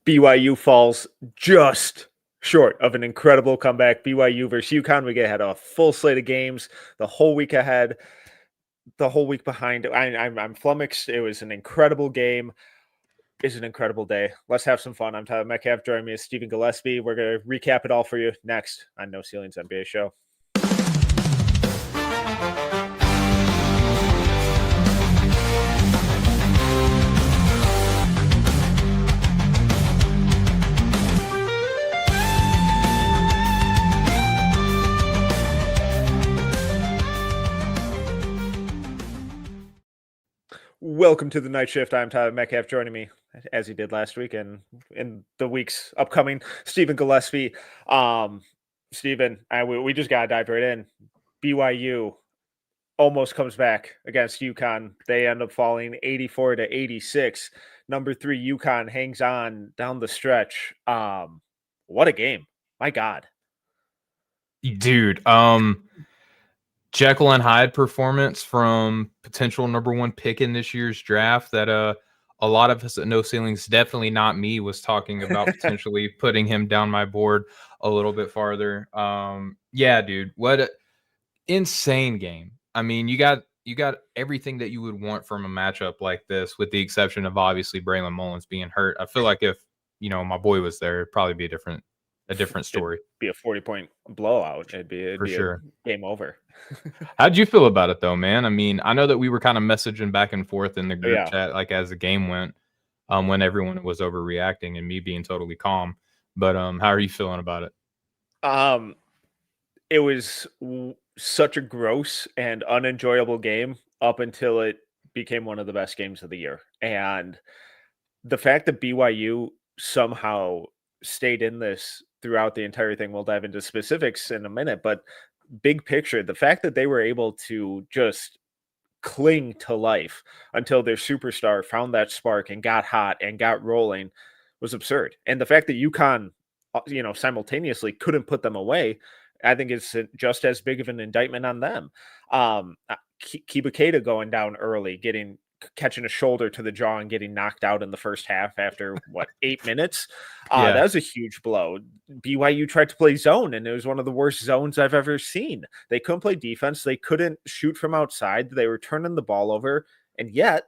BYU falls just short of an incredible comeback. BYU versus UConn. We had a full slate of games the whole week ahead, the whole week behind. I'm flummoxed. It was an incredible game. It's an incredible day. Let's have some fun. I'm Tyler Metcalf. Joining me is Stephen Gillespie. We're going to recap it all for you next on No Ceilings NBA Show. Welcome to the night shift. I'm Tyler Metcalf. Joining me, as he did last week and in the weeks upcoming, Stephen Gillespie. Stephen, we just got to dive right in. BYU almost comes back against UConn. They end up falling 84-86. Number 3 UConn hangs on down the stretch. What a game. My God. Dude, Jekyll and Hyde performance from potential number 1 pick in this year's draft that a lot of us at No Ceilings, definitely not me, was talking about potentially putting him down my board a little bit farther. Yeah, dude, what an insane game. I mean, you got everything that you would want from a matchup like this, with the exception of obviously Braylon Mullins being hurt. I feel like if, my boy was there, it'd probably be a different story. It'd be a 40-point blowout. It'd be sure. A game over. How'd you feel about it though, man? I mean, I know that we were kind of messaging back and forth in the group chat, like as the game went, when everyone was overreacting and me being totally calm. But how are you feeling about it? It was such a gross and unenjoyable game up until it became one of the best games of the year. And the fact that BYU somehow stayed in this throughout the entire thing, we'll dive into specifics in a minute, but big picture, the fact that they were able to just cling to life until their superstar found that spark and got hot and got rolling was absurd. And the fact that UConn, simultaneously couldn't put them away, I think it's just as big of an indictment on them. Kibakeda going down early, catching a shoulder to the jaw and getting knocked out in the first half after 8 minutes. That was a huge blow. BYU tried to play zone, and it was one of the worst zones I've ever seen. They couldn't play defense. They couldn't shoot from outside. They were turning the ball over, and yet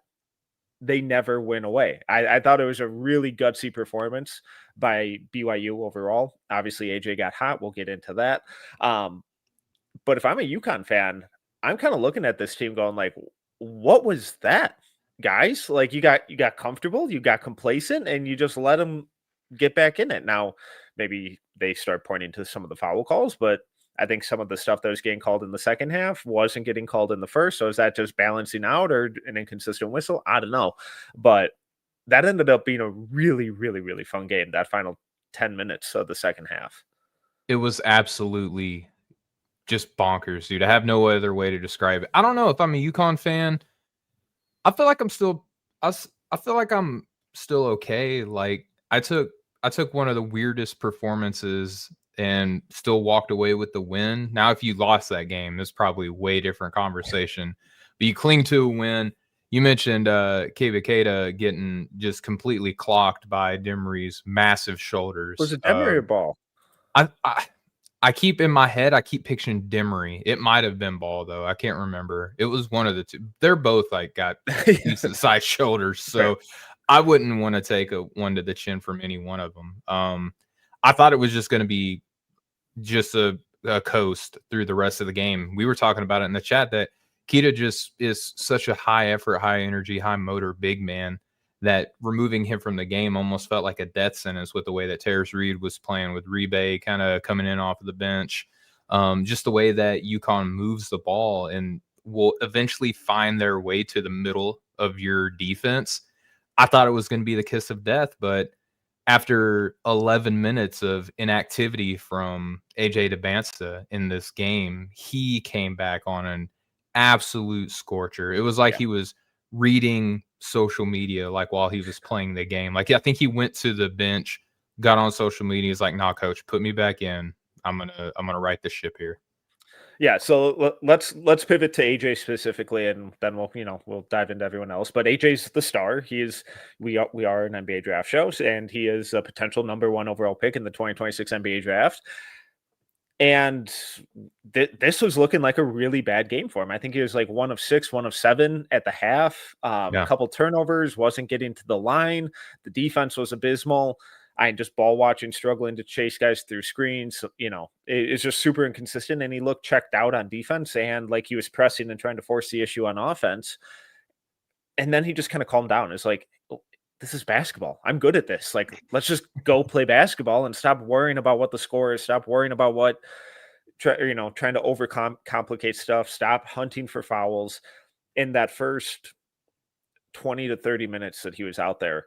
they never went away. I thought it was a really gutsy performance by BYU overall. Obviously, AJ got hot. We'll get into that. But if I'm a UConn fan, I'm kind of looking at this team going like, what was that, guys? Like, you got comfortable, you got complacent, and you just let them get back in it. Now, maybe they start pointing to some of the foul calls, but I think some of the stuff that was getting called in the second half wasn't getting called in the first. So is that just balancing out or an inconsistent whistle? I don't know. But that ended up being a really, really, really fun game, that final 10 minutes of the second half. It was absolutely just bonkers, dude. I have no other way to describe it. I don't know if I'm a UConn fan. I feel like I'm still okay. Like I took one of the weirdest performances and still walked away with the win. Now, if you lost that game, it's probably a way different conversation. But you cling to a win. You mentioned Kibakeda getting just completely clocked by Demery's massive shoulders. Was it Demery or Ball? I keep in my head, I keep picturing Demery. It might have been Ball, though. I can't remember. It was one of the two. They're both got decent sized shoulders. So right. I wouldn't want to take one to the chin from any one of them. I thought it was just going to be just a coast through the rest of the game. We were talking about it in the chat that Keita just is such a high effort, high energy, high motor big man that removing him from the game almost felt like a death sentence with the way that Terrence Reed was playing, with Rebay kind of coming in off of the bench. Just the way that UConn moves the ball and will eventually find their way to the middle of your defense. I thought it was going to be the kiss of death, but after 11 minutes of inactivity from AJ DeBansta in this game, he came back on an absolute scorcher. It was like he was reading social media like while he was playing the game. Like, I think he went to the bench, got on social media, he's like, nah, coach, put me back in. I'm gonna right the ship here. Yeah, so let's pivot to AJ specifically, and then we'll dive into everyone else. But AJ's the star. We are an NBA draft show, and he is a potential number one overall pick in the 2026 NBA draft. And this was looking like a really bad game for him. I think he was like 1 of 6, 1 of 7 at the half. A couple turnovers, wasn't getting to the line. The defense was abysmal. I just ball watching, struggling to chase guys through screens. It's just super inconsistent. And he looked checked out on defense and like he was pressing and trying to force the issue on offense. And then he just kind of calmed down. It's like, this is basketball. I'm good at this. Like, let's just go play basketball and stop worrying about what the score is. Stop worrying about trying to overcomplicate stuff. Stop hunting for fouls. In that first 20 to 30 minutes that he was out there,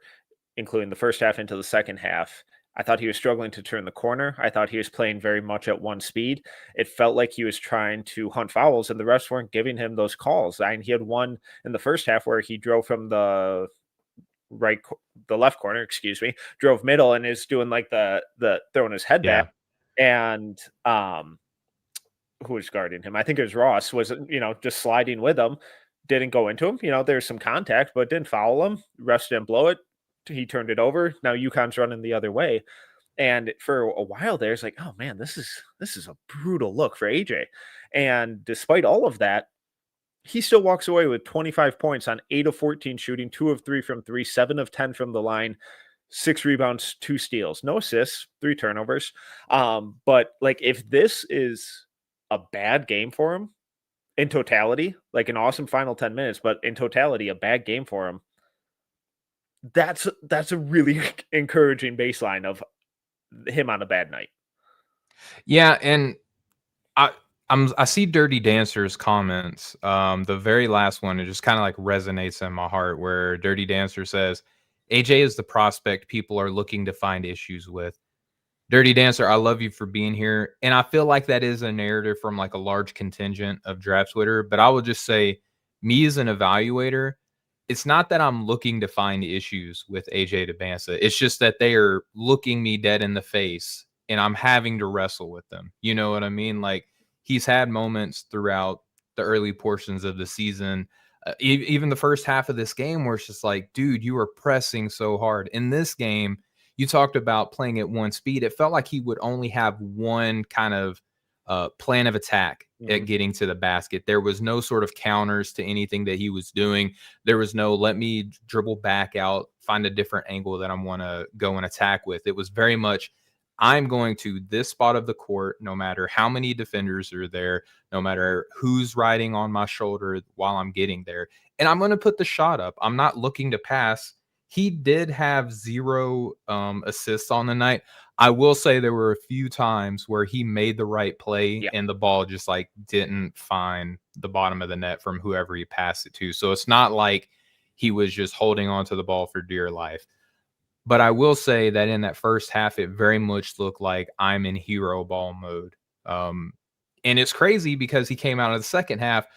including the first half into the second half, I thought he was struggling to turn the corner. I thought he was playing very much at one speed. It felt like he was trying to hunt fouls, and the refs weren't giving him those calls. He had one in the first half where he drove from the left corner, drove middle and is doing like the throwing his head back. And who was guarding him? I think it was Ross, was just sliding with him, didn't go into him. There's some contact, but didn't foul him. Refs didn't blow it. He turned it over. Now UConn's running the other way. And for a while there, it's like, oh man, this is a brutal look for AJ. And despite all of that, he still walks away with 25 points on 8 of 14 shooting, 2 of 3 from 3, 7 of 10 from the line, 6 rebounds, 2 steals, no assists, 3 turnovers. But like, if this is a bad game for him in totality, like an awesome final 10 minutes, but in totality, a bad game for him, that's a really encouraging baseline of him on a bad night. Yeah, and I see Dirty Dancer's comments. The very last one, it just kind of like resonates in my heart, where Dirty Dancer says, AJ is the prospect people are looking to find issues with. Dirty Dancer, I love you for being here. And I feel like that is a narrative from like a large contingent of draft Twitter. But I will just say, me as an evaluator, it's not that I'm looking to find issues with AJ Dybantsa. It's just that they are looking me dead in the face and I'm having to wrestle with them. You know what I mean? Like, he's had moments throughout the early portions of the season, even the first half of this game, where it's just like, dude, you are pressing so hard. In this game, you talked about playing at one speed. It felt like he would only have one kind of plan of attack at getting to the basket. There was no sort of counters to anything that he was doing. There was no, let me dribble back out, find a different angle that I want to go and attack with. It was very much, I'm going to this spot of the court, no matter how many defenders are there, no matter who's riding on my shoulder while I'm getting there. And I'm going to put the shot up. I'm not looking to pass. He did have 0 assists on the night. I will say there were a few times where he made the right play and the ball just like didn't find the bottom of the net from whoever he passed it to. So it's not like he was just holding on to the ball for dear life. But I will say that in that first half, it very much looked like I'm in hero ball mode. And it's crazy because he came out of the second half,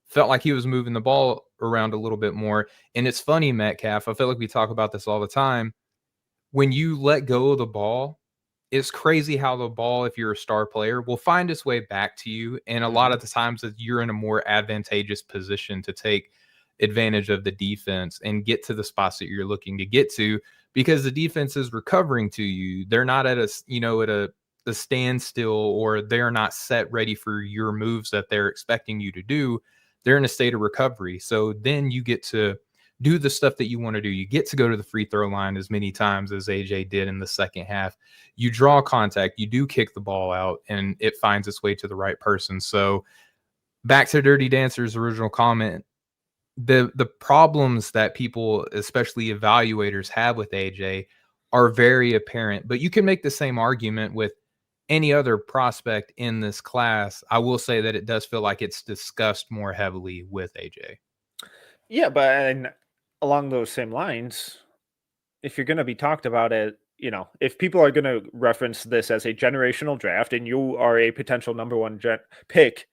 felt like he was moving the ball around a little bit more. And it's funny, Metcalf, I feel like we talk about this all the time. When you let go of the ball, it's crazy how the ball, if you're a star player, will find its way back to you. And a lot of the times that you're in a more advantageous position to take advantage of the defense and get to the spots that you're looking to get to, because the defense is recovering to you. They're not at a standstill, or they're not set ready for your moves that they're expecting you to do. They're in a state of recovery. So then you get to do the stuff that you want to do. You get to go to the free throw line as many times as AJ did in the second half. You draw contact, you do kick the ball out, and it finds its way to the right person. So back to Dirty Dancer's original comment, the problems that people, especially evaluators, have with AJ are very apparent. But you can make the same argument with any other prospect in this class. I will say that it does feel like it's discussed more heavily with AJ. Yeah, but along those same lines, if you're going to be talked about it, if people are going to reference this as a generational draft and you are a potential number one pick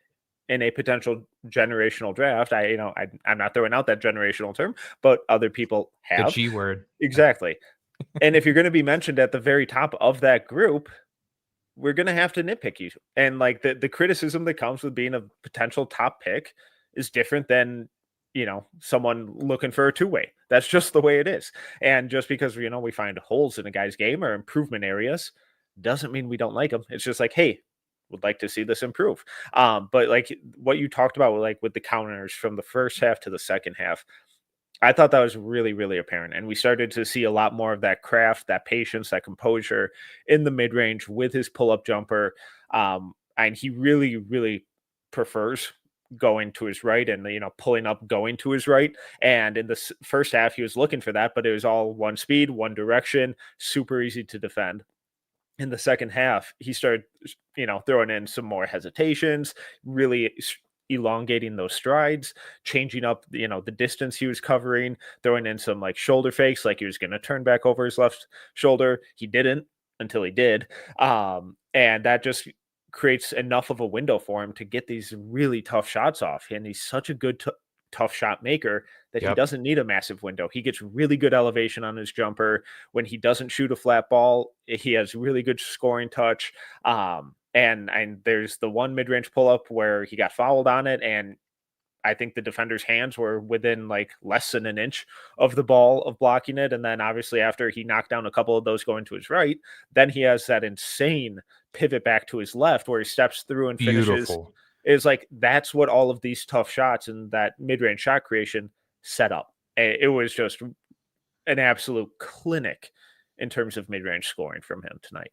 in a potential generational draft, I'm not throwing out that generational term, but other people have. The G word. Exactly. And if you're going to be mentioned at the very top of that group, we're going to have to nitpick you. And like the criticism that comes with being a potential top pick is different than, someone looking for a two-way. That's just the way it is. And just because, we find holes in a guy's game or improvement areas doesn't mean we don't like him. It's just like, hey, would like to see this improve. But like what you talked about, like with the counters from the first half to the second half, I thought that was really, really apparent. And we started to see a lot more of that craft, that patience, that composure in the mid range with his pull up jumper. And he really, really prefers going to his right and, pulling up, going to his right. And in the first half, he was looking for that, but it was all one speed, one direction, super easy to defend. In the second half, he started, throwing in some more hesitations, really elongating those strides, changing up, the distance he was covering, throwing in some like shoulder fakes, like he was going to turn back over his left shoulder. He didn't until he did. And that just creates enough of a window for him to get these really tough shots off. And he's such a good, tough shot maker that he doesn't need a massive window. He gets really good elevation on his jumper. When he doesn't shoot a flat ball, he has really good scoring touch. And there's the one mid-range pull-up where he got fouled on it, and I think the defender's hands were within like less than an inch of the ball of blocking it. And then obviously after he knocked down a couple of those going to his right, then he has that insane pivot back to his left where he steps through and finishes. Beautiful. Is like that's what all of these tough shots and that mid-range shot creation set up. It was just an absolute clinic in terms of mid-range scoring from him tonight.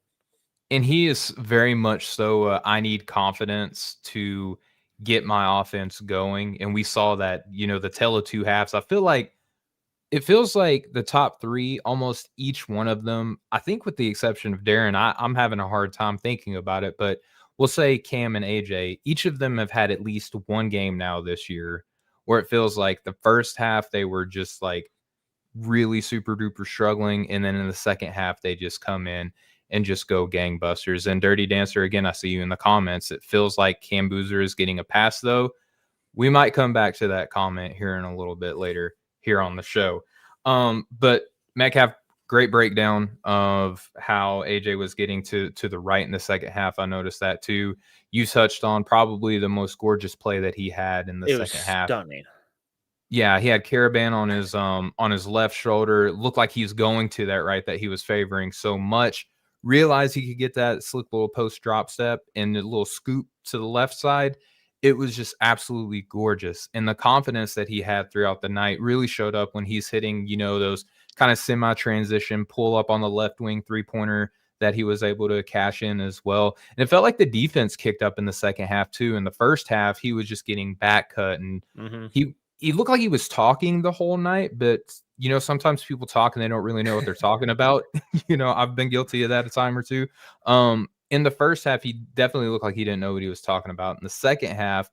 And he is very much so, I need confidence to get my offense going. And we saw that, the tale of two halves. It feels like the top three, almost each one of them, I think with the exception of Darren, I'm having a hard time thinking about it, but we'll say Cam and AJ, each of them have had at least one game now this year where it feels like the first half they were just like really super duper struggling. And then in the second half, they just come in and just go gangbusters. And Dirty Dancer, again, I see you in the comments. It feels like Cam Boozer is getting a pass, though. We might come back to that comment here in a little bit later here on the show. But Metcalf, great breakdown of how AJ was getting to the right in the second half. I noticed that too. You touched on probably the most gorgeous play that he had in the second half. Stunning. Yeah, he had Caravan on his left shoulder. It looked like he was going to that right that he was favoring so much. Realized he could get that slick little post drop step and a little scoop to the left side. It was just absolutely gorgeous. And the confidence that he had throughout the night really showed up when he's hitting, those kind of semi-transition pull up on the left wing three-pointer that he was able to cash in as well. And it felt like the defense kicked up in the second half too. In the first half, he was just getting back cut and he looked like he was talking the whole night, but sometimes people talk and they don't really know what they're talking about. I've been guilty of that a time or two. In the first half, he definitely looked like he didn't know what he was talking about. In the second half,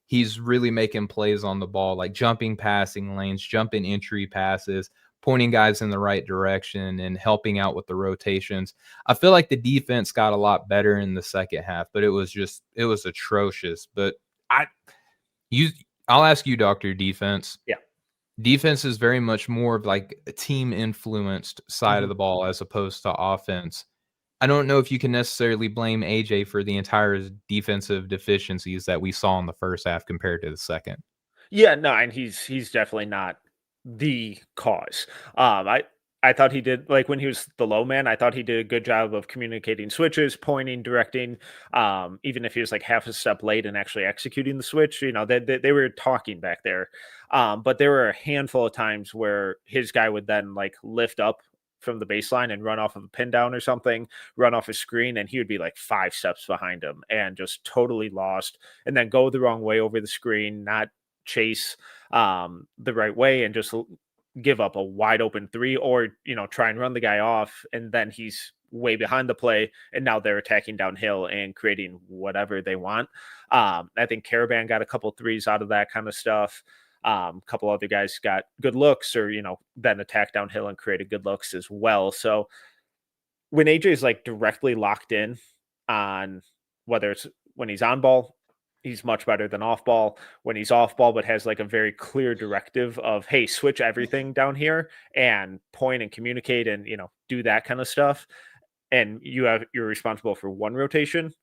he's really making plays on the ball, like jumping passing lanes, jumping entry passes, pointing guys in the right direction and helping out with the rotations. I feel like the defense got a lot better in the second half, but it was atrocious. But I'll ask you, Dr. Defense. Yeah. Defense is very much more of like a team influenced side of the ball as opposed to offense. I don't know if you can necessarily blame AJ for the entire defensive deficiencies that we saw in the first half compared to the second. Yeah, no, and he's definitely not the cause. I thought he did, like when he was the low man, I thought he did a good job of communicating switches, pointing, directing, even if he was like half a step late and actually executing the switch, they were talking back there. But there were a handful of times where his guy would then like lift up from the baseline and run off of a pin down or something, run off a screen, and he would be like 5 steps behind him and just totally lost, and then go the wrong way over the screen, not chase the right way, and just give up a wide open three, or try and run the guy off, and then he's way behind the play, and now they're attacking downhill and creating whatever they want. I think Caravan got a couple threes out of that kind of stuff. A couple other guys got good looks, or then attack downhill and created good looks as well. So when AJ is like directly locked in on whether it's when he's on ball, he's much better than off ball. When he's off ball, but has like a very clear directive of, hey, switch everything down here and point and communicate and, do that kind of stuff. and you're responsible for one rotation,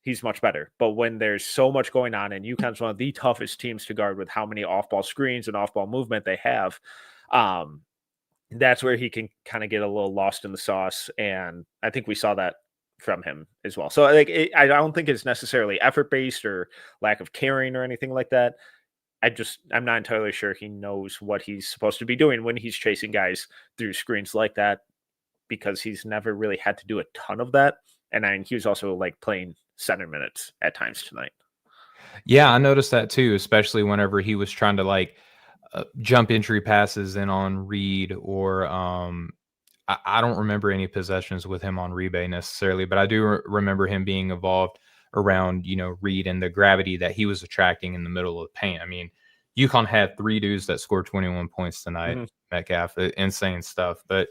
he's much better. But when there's so much going on, and UConn's one of the toughest teams to guard with how many off-ball screens and off-ball movement they have, that's where he can kind of get a little lost in the sauce. And I think we saw that from him as well. So like, I don't think it's necessarily effort-based or lack of caring or anything like that. I'm not entirely sure he knows what he's supposed to be doing when he's chasing guys through screens like that, because he's never really had to do a ton of that. And then he was also like playing center minutes at times tonight. Yeah, I noticed that too, especially whenever he was trying to like jump entry passes in on Reed, or I don't remember any possessions with him on Rebay necessarily, but I do remember him being involved around, Reed and the gravity that he was attracting in the middle of the paint. I mean, UConn had 3 dudes that scored 21 points tonight. Mm-hmm. Metcalf, insane stuff. But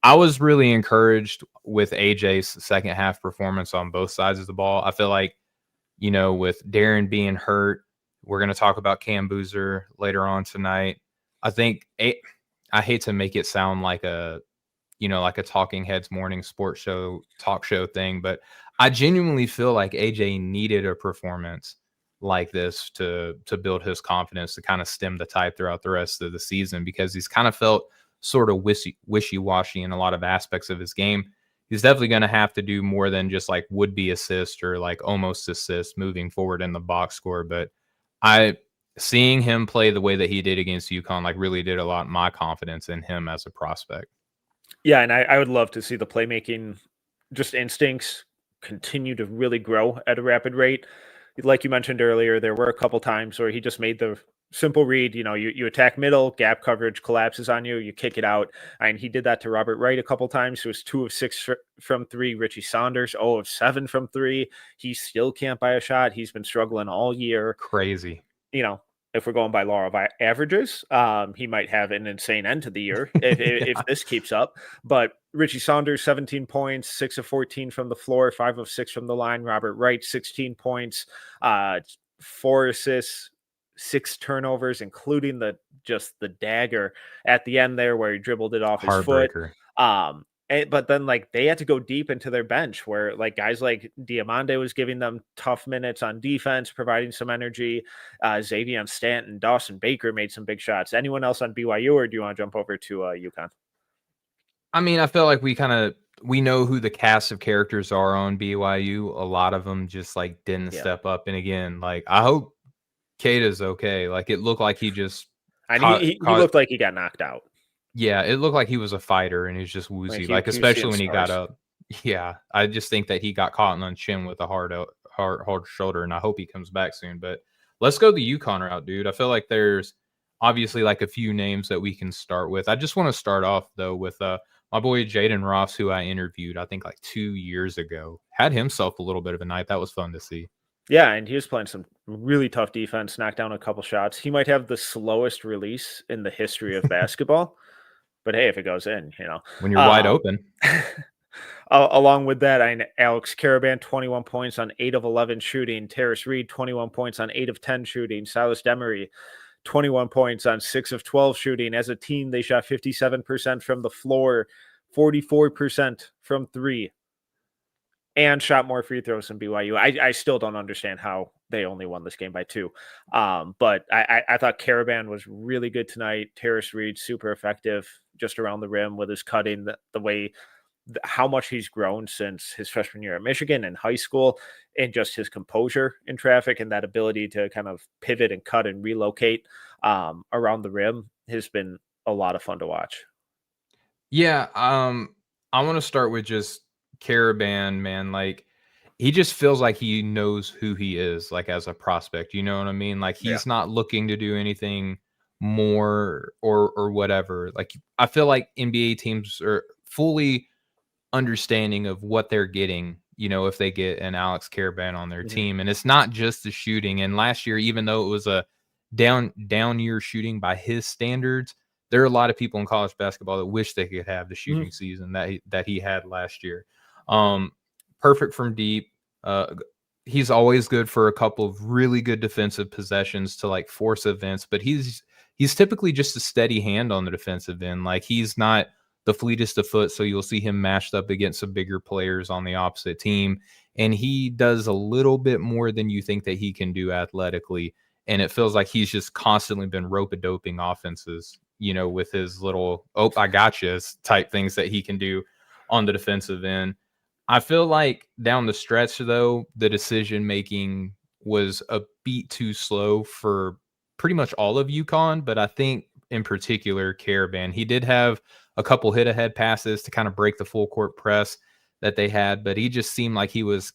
I was really encouraged with AJ's second half performance on both sides of the ball. I feel like, with Darren being hurt, we're going to talk about Cam Boozer later on tonight. I think I hate to make it sound like a Talking Heads morning sports talk show thing, but I genuinely feel like AJ needed a performance like this to build his confidence, to kind of stem the tide throughout the rest of the season, because he's kind of felt sort of wishy-washy in a lot of aspects of his game. He's definitely going to have to do more than just like would-be assist or like almost assist moving forward in the box score. But seeing him play the way that he did against UConn, like, really did a lot in my confidence in him as a prospect. Yeah, and I would love to see the playmaking, just instincts, continue to really grow at a rapid rate. Like you mentioned earlier, there were a couple times where he just made the simple read. You attack middle, gap coverage collapses on you, you kick it out. And he did that to Robert Wright a couple times. It was 2 of 6 from 3. Richie Saunders, 0 of 7 from 3. He still can't buy a shot. He's been struggling all year. Crazy. If we're going by law of averages, he might have an insane end to the year if this keeps up. But Richie Saunders, 17 points, 6 of 14 from the floor, 5 of 6 from the line. Robert Wright, 16 points, 4 assists, 6 turnovers, including the dagger at the end there where he dribbled it off his foot. But then, like, they had to go deep into their bench, where like guys like Diamande was giving them tough minutes on defense, providing some energy. Xavier Stanton, Dawson Baker made some big shots. Anyone else on BYU, or do you want to jump over to UConn? I mean, I feel like we know who the cast of characters are on BYU. A lot of them just like didn't step up. And again, like, I hope Keita's okay. Like, it looked like he just he looked like he got knocked out. Yeah, it looked like he was a fighter and he's just woozy. Like especially when he got up. Yeah, I just think that he got caught on the chin with a hard shoulder, and I hope he comes back soon. But let's go the UConn route, dude. I feel like there's obviously like a few names that we can start with. I just want to start off though with my boy Jaden Ross, who I interviewed I think like 2 years ago. Had himself a little bit of a night. That was fun to see. Yeah, and he was playing some really tough defense, knocked down a couple shots. He might have the slowest release in the history of basketball. But hey, if it goes in, when you're wide open. Along with that, Alex Caravan, 21 points on 8 of 11 shooting. Terrace Reed, 21 points on 8 of 10 shooting. Silas Demery, 21 points on 6 of 12 shooting. As a team, they shot 57% from the floor, 44% from 3, and shot more free throws than BYU. I still don't understand how they only won this game by 2. But I thought Caravan was really good tonight. Terrace Reed, super effective just around the rim with his cutting, the way, how much he's grown since his freshman year at Michigan and high school, and just his composure in traffic and that ability to kind of pivot and cut and relocate around the rim has been a lot of fun to watch. Yeah, I want to start with just Caravan, man. Like, he just feels like he knows who he is, like, as a prospect. You know what I mean? Like, he's not looking to do anything more or whatever. Like, I feel like NBA teams are fully understanding of what they're getting, if they get an Alex Caravan on their team. And it's not just the shooting. And last year, even though it was a down year shooting by his standards, there are a lot of people in college basketball that wish they could have the shooting season that he had last year. Perfect from deep. He's always good for a couple of really good defensive possessions to like force events, but he's typically just a steady hand on the defensive end. Like, he's not the fleetest of foot, so you'll see him matched up against some bigger players on the opposite team. And he does a little bit more than you think that he can do athletically. And it feels like he's just constantly been rope-a-doping offenses, with his little, oh, I gotcha type things that he can do on the defensive end. I feel like down the stretch, though, the decision-making was a beat too slow for pretty much all of UConn, but I think in particular, Caravan, he did have a couple hit-ahead passes to kind of break the full-court press that they had, but he just seemed like he was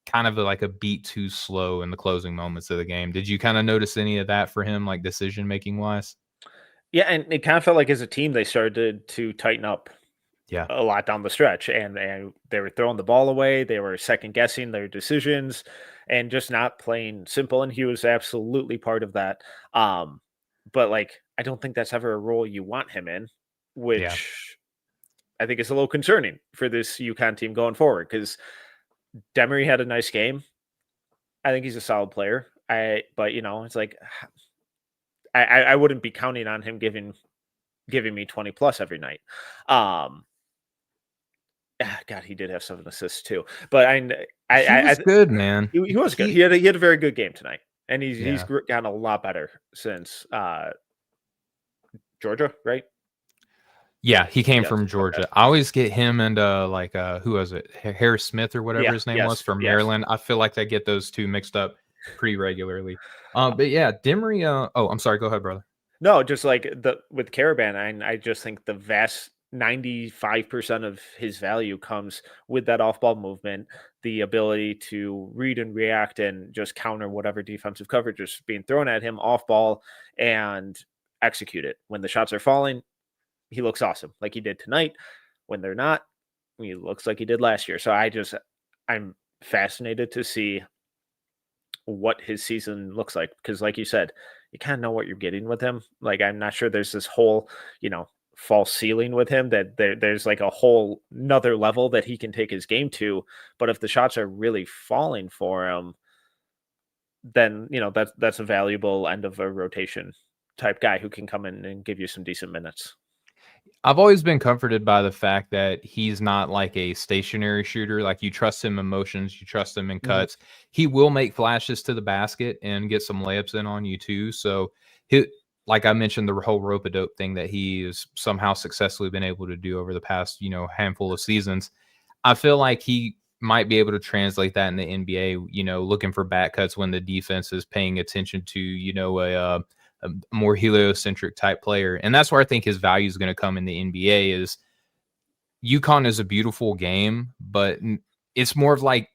kind of like a beat too slow in the closing moments of the game. Did you kind of notice any of that for him, like decision-making wise? Yeah, and it kind of felt like as a team they started to tighten up Yeah. a lot down the stretch, and they were throwing the ball away. They were second guessing their decisions and just not playing simple. And he was absolutely part of that. But like, I don't think that's ever a role you want him in, Yeah. which I think is a little concerning for this UConn team going forward. Because Demery had a nice game. I think he's a solid player. But it's like I wouldn't be counting on him giving me 20 plus every night. God, he did have 7 assists too. But He was good, man. He was good. He had a very good game tonight, and he's Yeah. gotten a lot better since Georgia, right? Yeah, he came Yes. from Okay. Georgia. I always get him and who was it? Harris Smith or whatever Yeah. his name was Yes. from Yes. Maryland. I feel like I get those two mixed up pretty regularly. But yeah, Demery. Oh, I'm sorry. Go ahead, brother. No, just like with Caravan, I just think the vast 95% of his value comes with that off-ball movement, the ability to read and react and just counter whatever defensive coverage is being thrown at him off ball and execute it. When the shots are falling, he looks awesome, like he did tonight. When they're not, he looks like he did last year. So I'm fascinated to see what his season looks like, because like you said, you kind of know what you're getting with him. Like, I'm not sure there's this whole, false ceiling with him, that there's like a whole another level that he can take his game to. But if the shots are really falling for him, then that's a valuable end of a rotation type guy who can come in and give you some decent minutes. I've always been comforted by the fact that he's not like a stationary shooter. Like, you trust him in motions, you trust him in cuts. He will make flashes to the basket and get some layups in on you too. So like I mentioned, the whole rope-a-dope thing that he has somehow successfully been able to do over the past, handful of seasons. I feel like he might be able to translate that in the NBA, looking for back cuts when the defense is paying attention to, a more heliocentric type player. And that's where I think his value is going to come in the NBA. Is UConn is a beautiful game, but it's more of like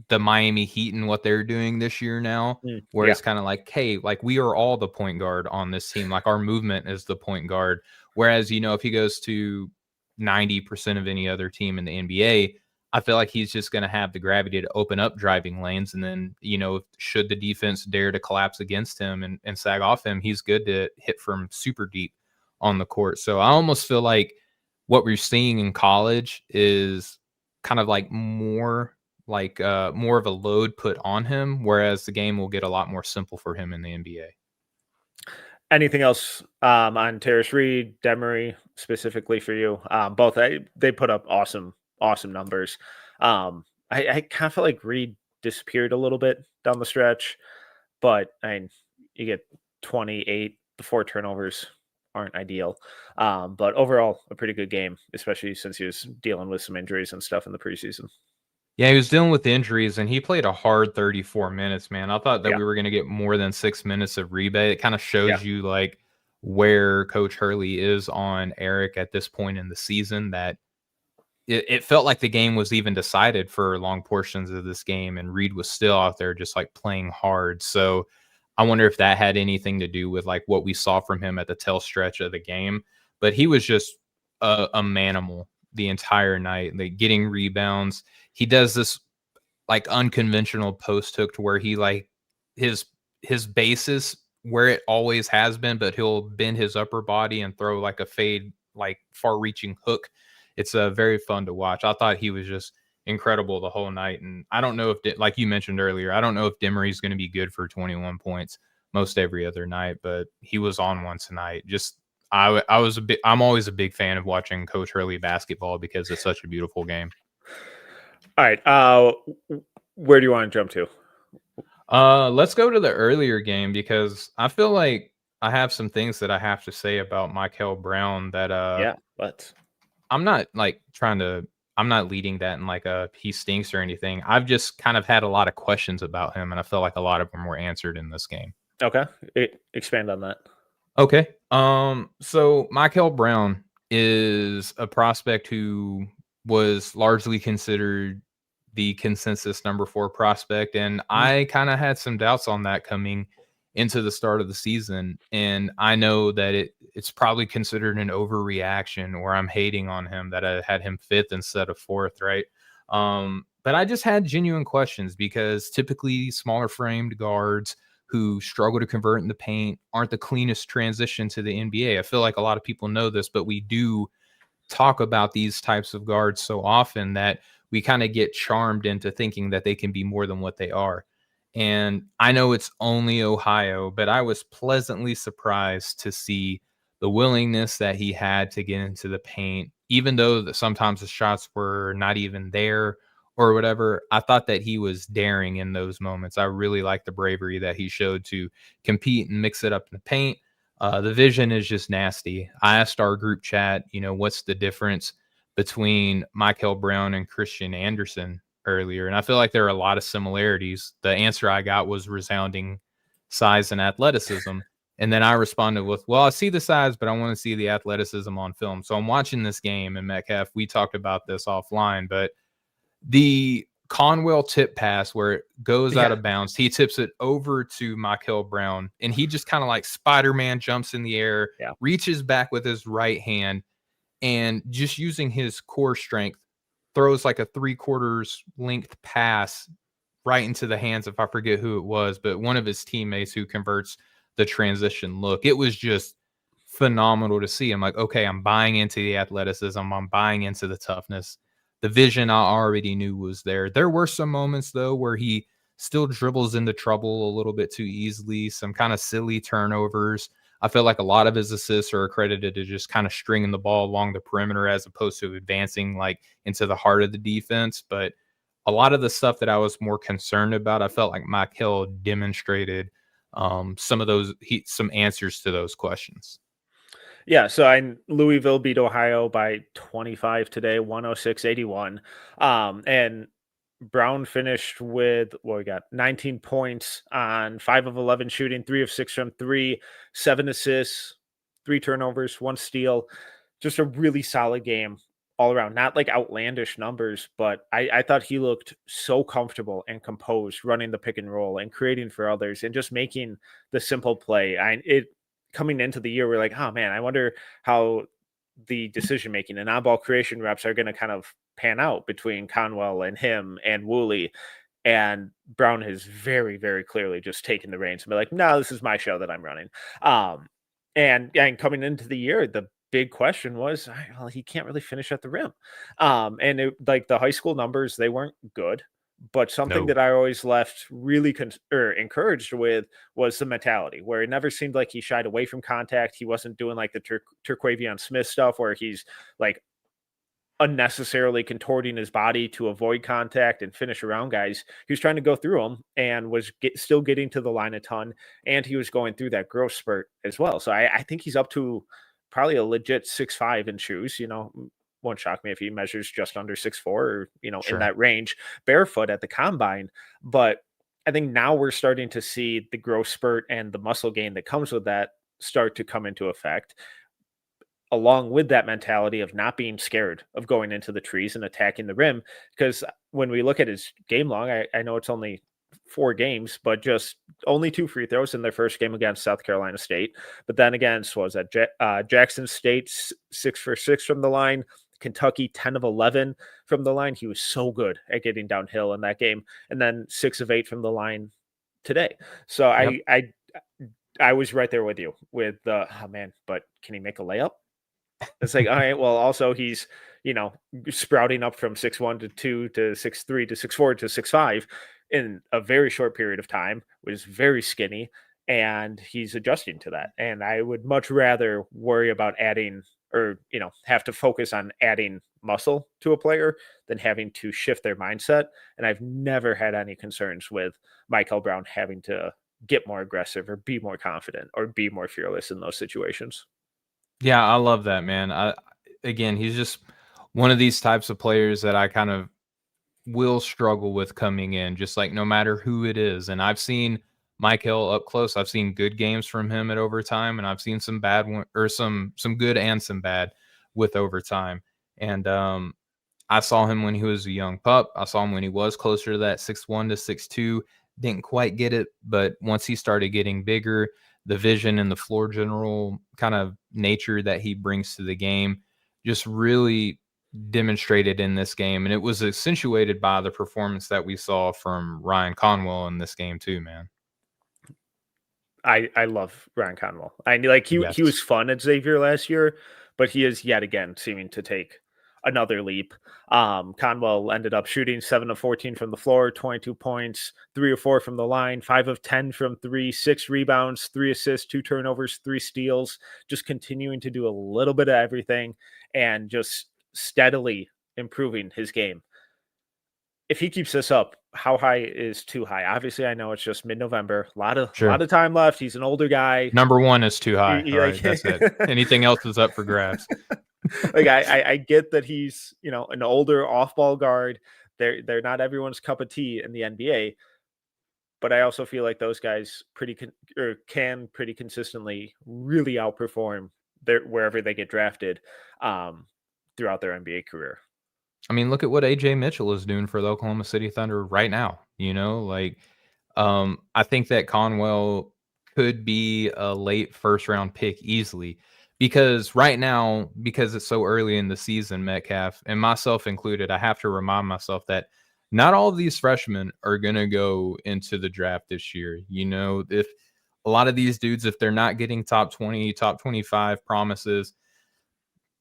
the Miami Heat and what they're doing this year now, where it's kind of like, hey, like, we are all the point guard on this team. Like, our movement is the point guard. Whereas, if he goes to 90% of any other team in the NBA, I feel like he's just going to have the gravity to open up driving lanes. And then, should the defense dare to collapse against him and sag off him, he's good to hit from super deep on the court. So I almost feel like what we're seeing in college is kind of like more of a load put on him, whereas the game will get a lot more simple for him in the NBA. Anything else on Terrace Reed, Demery, specifically for you? Both, they put up awesome numbers. I kind of felt like Reed disappeared a little bit down the stretch, but you get 28, the 4 turnovers aren't ideal. But overall, a pretty good game, especially since he was dealing with some injuries and stuff in the preseason. Yeah, he was dealing with injuries, and he played a hard 34 minutes, man. I thought that we were going to get more than 6 minutes of rebate. It kind of shows you like where Coach Hurley is on Eric at this point in the season, that it felt like the game was even decided for long portions of this game, and Reed was still out there just like playing hard. So I wonder if that had anything to do with like what we saw from him at the tail stretch of the game. But he was just a manimal the entire night, like getting rebounds. He does this like unconventional post hook to where he like his base is where it always has been, but he'll bend his upper body and throw like a fade, like far reaching hook. It's very fun to watch. I thought he was just incredible the whole night. And I don't know if, like you mentioned earlier, I don't know if Demery is going to be good for 21 points most every other night, but he was on one tonight. Just, I'm always a big fan of watching Coach Hurley basketball because it's such a beautiful game. All right. Where do you want to jump to? Let's go to the earlier game because I feel like I have some things that I have to say about Michael Brown that Yeah, let's. I'm not like I'm not leading that in like a he stinks or anything. I've just kind of had a lot of questions about him, and I feel like a lot of them were answered in this game. Okay. Expand on that. Okay. So Michael Brown is a prospect who was largely considered the consensus number 4 prospect, and I kind of had some doubts on that coming into the start of the season. And I know that it's probably considered an overreaction, or I'm hating on him that I had him 5th instead of 4th, right? But I just had genuine questions because typically smaller framed guards who struggle to convert in the paint aren't the cleanest transition to the NBA. I feel like a lot of people know this, but we do talk about these types of guards so often that we kind of get charmed into thinking that they can be more than what they are. And I know it's only Ohio, but I was pleasantly surprised to see the willingness that he had to get into the paint, even though sometimes the shots were not even there or whatever. I thought that he was daring in those moments. I really liked the bravery that he showed to compete and mix it up in the paint. The vision is just nasty. I asked our group chat, what's the difference between Michael Brown and Christian Anderson earlier? And I feel like there are a lot of similarities. The answer I got was resounding size and athleticism. And then I responded with, well, I see the size, but I want to see the athleticism on film. So I'm watching this game, and Metcalf, we talked about this offline, but the Conwell tip pass where it goes out of bounds, he tips it over to Michael Brown, and he just kind of like Spider-Man jumps in the air, reaches back with his right hand, and just using his core strength, throws like a 3/4 length pass right into the hands of, I forget who it was, but one of his teammates who converts the transition look. It was just phenomenal to see. I'm like, okay, I'm buying into the athleticism. I'm buying into the toughness. The vision I already knew was there. There were some moments, though, where he still dribbles into trouble a little bit too easily, some kind of silly turnovers. I feel like a lot of his assists are accredited to just kind of stringing the ball along the perimeter as opposed to advancing like into the heart of the defense. But a lot of the stuff that I was more concerned about, I felt like Mike Hill demonstrated some answers to those questions. Yeah, so Louisville beat Ohio by 25 today, 106-81. And Brown finished with, we got 19 points on 5 of 11 shooting, 3 of 6 from 3, 7 assists, 3 turnovers, 1 steal. Just a really solid game all around. Not like outlandish numbers, but I thought he looked so comfortable and composed running the pick and roll and creating for others and just making the simple play. Coming into the year, we're like, oh man, I wonder how the decision making and on-ball creation reps are going to kind of pan out between Conwell and him and Woolley. And Brown has very, very clearly just taken the reins and be like, no, this is my show that I'm running. And coming into the year, the big question was, well, he can't really finish at the rim. Like the high school numbers, they weren't good. But something that I always left really encouraged with was the mentality, where it never seemed like he shied away from contact. He wasn't doing like the Turquavion Smith stuff where he's like unnecessarily contorting his body to avoid contact and finish around guys. He was trying to go through them and was still getting to the line a ton. And he was going through that growth spurt as well. So I think he's up to probably a legit 6'5" in shoes, won't shock me if he measures just under 6'4" or, Sure. in that range, barefoot at the combine. But I think now we're starting to see the growth spurt and the muscle gain that comes with that start to come into effect, along with that mentality of not being scared of going into the trees and attacking the rim. Because when we look at his game long, I know it's only 4 games, but just only 2 free throws in their first game against South Carolina State. But then against, what was that, Jackson State, 6 for 6 from the line. Kentucky, 10 of 11 from the line. He was so good at getting downhill in that game. And then 6 of 8 from the line today. So Yep. I was right there with you with the, oh man, but can he make a layup? It's like, all right, well, also he's, sprouting up from 6'1" to 2 to 6'3" to 6'4" to 6'5" in a very short period of time, was very skinny. and he's adjusting to that. And I would much rather worry about adding, or, have to focus on adding muscle to a player than having to shift their mindset. And I've never had any concerns with Michael Brown having to get more aggressive or be more confident or be more fearless in those situations. Yeah, I love that, man. Again, he's just one of these types of players that I kind of will struggle with coming in, just like no matter who it is. And I've seen Michael up close. I've seen good games from him at overtime, and I've seen some bad one, or some good and some bad with overtime. And I saw him when he was a young pup. I saw him when he was closer to that 6'1" to 6'2". Didn't quite get it, but once he started getting bigger, the vision and the floor general kind of nature that he brings to the game just really demonstrated in this game. And it was accentuated by the performance that we saw from Ryan Conwell in this game too, man. I love Ryan Conwell. He Yes. was fun at Xavier last year, but he is yet again seeming to take another leap. Conwell ended up shooting 7 of 14 from the floor, 22 points, 3 of 4 from the line, 5 of 10 from 3, 6 rebounds, 3 assists, 2 turnovers, 3 steals, just continuing to do a little bit of everything and just steadily improving his game. If he keeps this up, how high is too high? Obviously, I know it's just mid-November. A lot of time left. He's an older guy. Number 1 is too high. Right. That's it. Anything else is up for grabs. I get that he's, an older off-ball guard. They're not everyone's cup of tea in the NBA, but I also feel like those guys can pretty consistently really outperform wherever they get drafted throughout their NBA career. I mean, look at what AJ Mitchell is doing for the Oklahoma City Thunder right now. I think that Conwell could be a late first round pick easily because right now, because it's so early in the season, Metcalf, and myself included, I have to remind myself that not all of these freshmen are going to go into the draft this year. If a lot of these dudes, if they're not getting top 20, top 25 promises,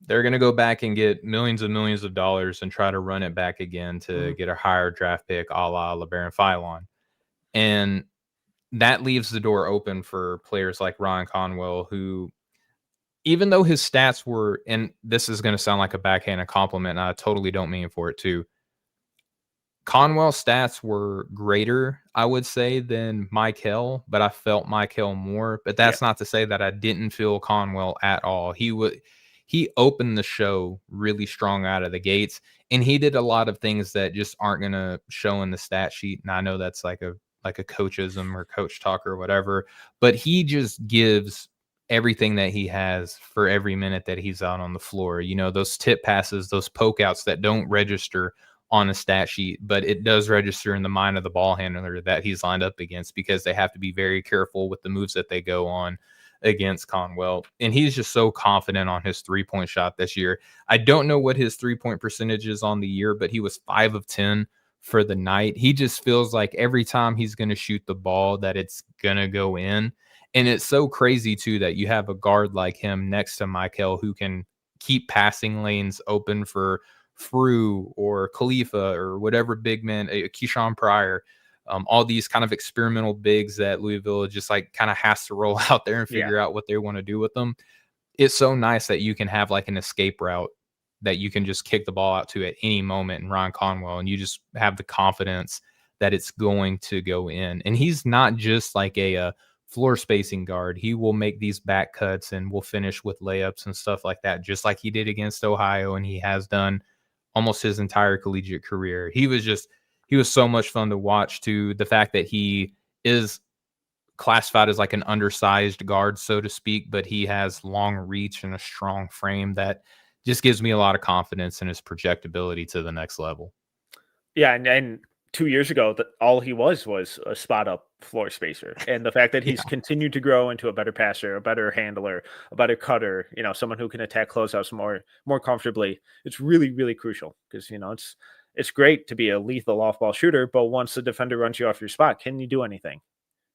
they're going to go back and get millions and millions of dollars and try to run it back again to get a higher draft pick a la LeBaron Philon. And that leaves the door open for players like Ryan Conwell, who, even though his stats were, and this is going to sound like a backhanded compliment, and I totally don't mean for it to, Conwell's stats were greater, I would say, than Michael, but I felt Michael more. But that's not to say that I didn't feel Conwell at all. He opened the show really strong out of the gates, and he did a lot of things that just aren't going to show in the stat sheet. And I know that's like a coachism or coach talk or whatever, but he just gives everything that he has for every minute that he's out on the floor. Those tip passes, those poke outs that don't register on a stat sheet, but it does register in the mind of the ball handler that he's lined up against, because they have to be very careful with the moves that they go on against Conwell. And he's just so confident on his 3-point shot this year. I don't know what his 3-point percentage is on the year, but he was 5 of 10 for the night. He just feels like every time he's going to shoot the ball that it's going to go in. And it's so crazy too that you have a guard like him next to Michael who can keep passing lanes open for Frew or Khalifa or whatever big man, Keyshawn Pryor, all these kind of experimental bigs that Louisville just like kind of has to roll out there and figure out what they want to do with them. It's so nice that you can have like an escape route that you can just kick the ball out to at any moment in Ryan Conwell, and you just have the confidence that it's going to go in. And he's not just like a floor spacing guard. He will make these back cuts and will finish with layups and stuff like that, just like he did against Ohio, and he has done almost his entire collegiate career. He was so much fun to watch too. The fact that he is classified as like an undersized guard, so to speak, but he has long reach and a strong frame that just gives me a lot of confidence in his projectability to the next level. Yeah. And 2 years ago, all he was a spot up floor spacer. And the fact that he's continued to grow into a better passer, a better handler, a better cutter, someone who can attack closeouts more comfortably, it's really, really crucial because, it's great to be a lethal off ball shooter, but once the defender runs you off your spot, can you do anything?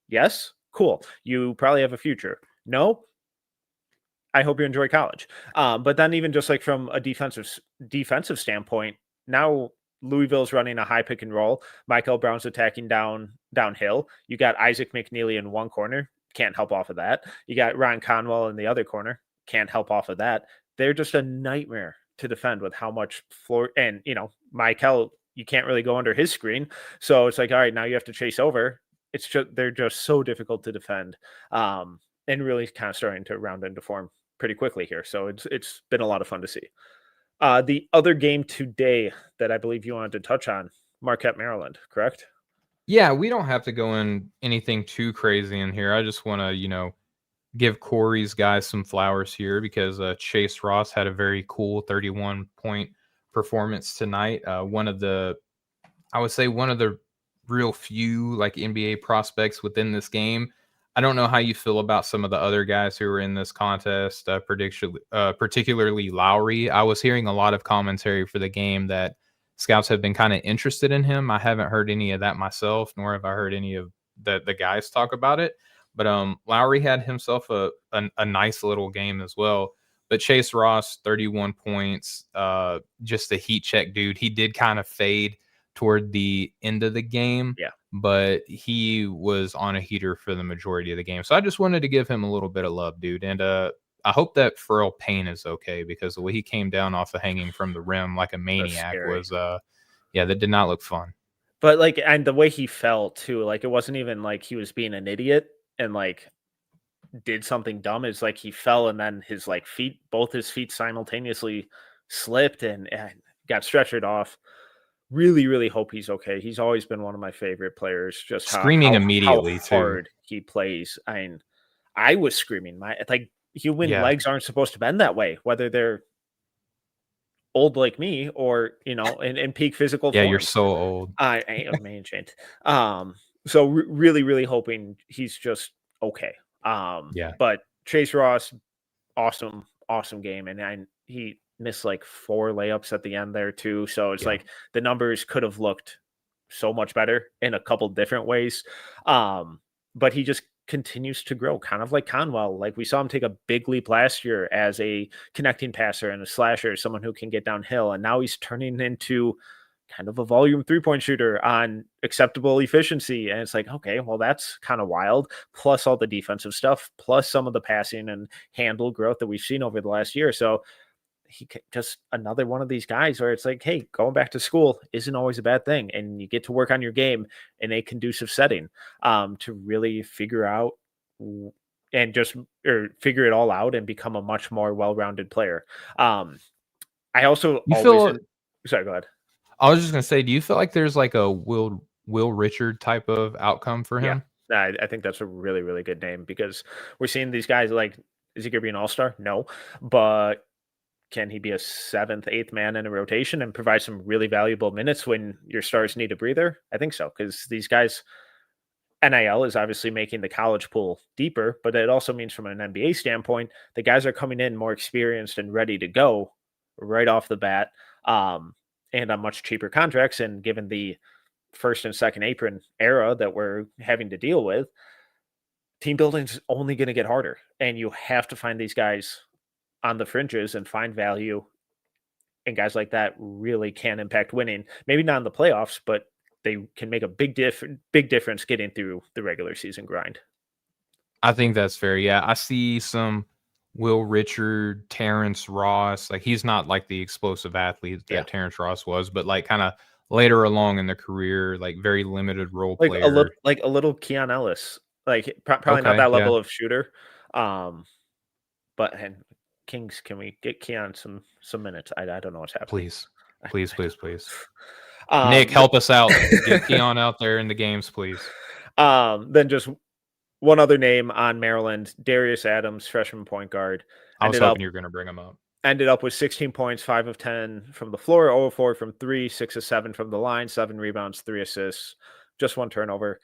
Yes. Cool. You probably have a future. No. I hope you enjoy college. But then even just like from a defensive standpoint, now Louisville's running a high pick and roll. Michael Brown's attacking downhill. You got Isaac McNeely in one corner. can't help off of that. You got Ryan Conwell in the other corner, can't help off of that. They're just a nightmare to defend with how much floor. And, Michael, you can't really go under his screen. So it's like, all right, now you have to chase over. It's just, they're just so difficult to defend. And really kind of starting to round into form pretty quickly here. So it's been a lot of fun to see. The other game today that I believe you wanted to touch on, Marquette, Maryland, correct? Yeah, we don't have to go in anything too crazy in here. I just want to, give Corey's guys some flowers here because Chase Ross had a very cool 31-point performance tonight. I would say one of the real few like NBA prospects within this game. I don't know how you feel about some of the other guys who were in this contest, particularly Lowry. I was hearing a lot of commentary for the game that scouts have been kind of interested in him. I haven't heard any of that myself, nor have I heard any of the guys talk about it. But Lowry had himself a nice little game as well. But Chase Ross, 31 points, just a heat check dude. He did kind of fade toward the end of the game, but he was on a heater for the majority of the game. So I just wanted to give him a little bit of love, dude. And I hope that Pharrell Payne is okay because the way he came down off the hanging from the rim like a maniac was, that did not look fun. But and the way he fell too, it wasn't even like he was being an idiot and did something dumb. It's like he fell and then his both his feet simultaneously slipped and got stretchered off. Really, really hope he's okay. He's always been one of my favorite players. Just screaming immediately how hard he plays. I was screaming. Human legs aren't supposed to bend that way, whether they're old like me or in peak physical form. You're so old. I am ancient. So really, really hoping he's just okay. But Chase Ross, awesome game, and he missed 4 layups at the end there too. So it's the numbers could have looked so much better in a couple different ways. But he just continues to grow, kind of like Conwell. We saw him take a big leap last year as a connecting passer and a slasher, someone who can get downhill, and now he's turning into kind of a volume 3-point shooter on acceptable efficiency. And it's okay, well, that's kind of wild. Plus all the defensive stuff, plus some of the passing and handle growth that we've seen over the last year. So he just another one of these guys where it's hey, going back to school isn't always a bad thing. And you get to work on your game in a conducive setting to really figure out and figure it all out and become a much more well-rounded player. I also sorry, go ahead. I was just going to say, do you feel like there's a Will Richard type of outcome for him? Yeah, I think that's a really, really good name because we're seeing these guys is he going to be an all-star? No, but can he be a 7th, 8th man in a rotation and provide some really valuable minutes when your stars need a breather? I think so, because these guys, NIL is obviously making the college pool deeper, but it also means from an NBA standpoint, the guys are coming in more experienced and ready to go right off the bat, and on much cheaper contracts. And given the first and second apron era that we're having to deal with, team building is only going to get harder, and you have to find these guys on the fringes and find value. And guys like that really can impact winning. Maybe not in the playoffs, but they can make a big difference getting through the regular season grind. I think that's fair. Yeah, I see some Will Richard, Terrence Ross. He's not the explosive athlete that Terrence Ross was, but kind of later along in the career, very limited role player. A little Keon Ellis. Probably not that level of shooter. But Kings, can we get Keon some minutes? I don't know what's happening. Please. Nick, help us out. Get Keon out there in the games, please. Then just one other name on Maryland, Darius Adams, freshman point guard. I was hoping you were going to bring him up. Ended up with 16 points, 5 of 10 from the floor, 0 of 4 from 3, 6 of 7 from the line, 7 rebounds, 3 assists, just 1 turnover.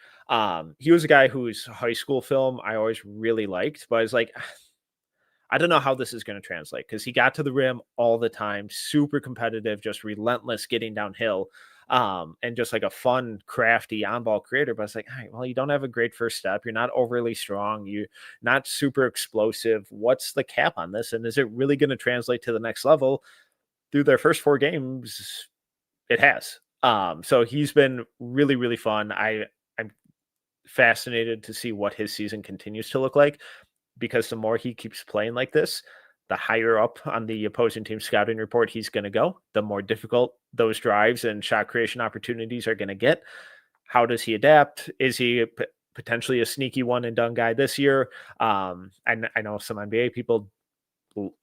He was a guy whose high school film I always really liked, but I was I don't know how this is going to translate because he got to the rim all the time, super competitive, just relentless getting downhill. And just a fun, crafty on-ball creator. But it's all right, well, you don't have a great first step. You're not overly strong. You're not super explosive. What's the cap on this? And is it really going to translate to the next level? Through their first 4 games, it has. So he's been really, really fun. I'm fascinated to see what his season continues to look like, because the more he keeps playing like this, the higher up on the opposing team scouting report he's going to go, the more difficult those drives and shot creation opportunities are going to get. How does he adapt? Is he potentially a sneaky one and done guy this year? I know some NBA people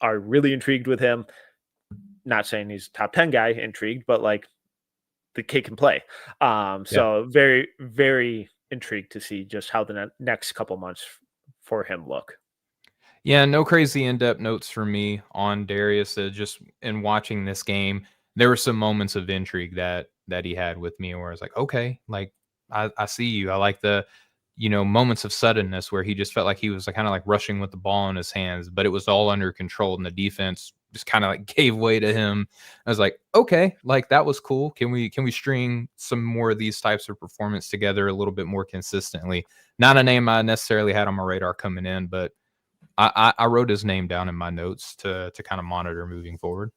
are really intrigued with him. Not saying he's a top 10 guy intrigued, but like the kid can play. So very, very intrigued to see just how the next couple months for him look. Yeah, no crazy in-depth notes for me on Darius. Just in watching this game, there were some moments of intrigue that he had with me where I was like, okay, like I see you. I like the, moments of suddenness where he just felt like he was kind of like rushing with the ball in his hands, but it was all under control and the defense just kind of like gave way to him. I was like, okay, like that was cool. Can we string some more of these types of performance together a little bit more consistently? Not a name I necessarily had on my radar coming in, but I wrote his name down in my notes to kind of monitor moving forward.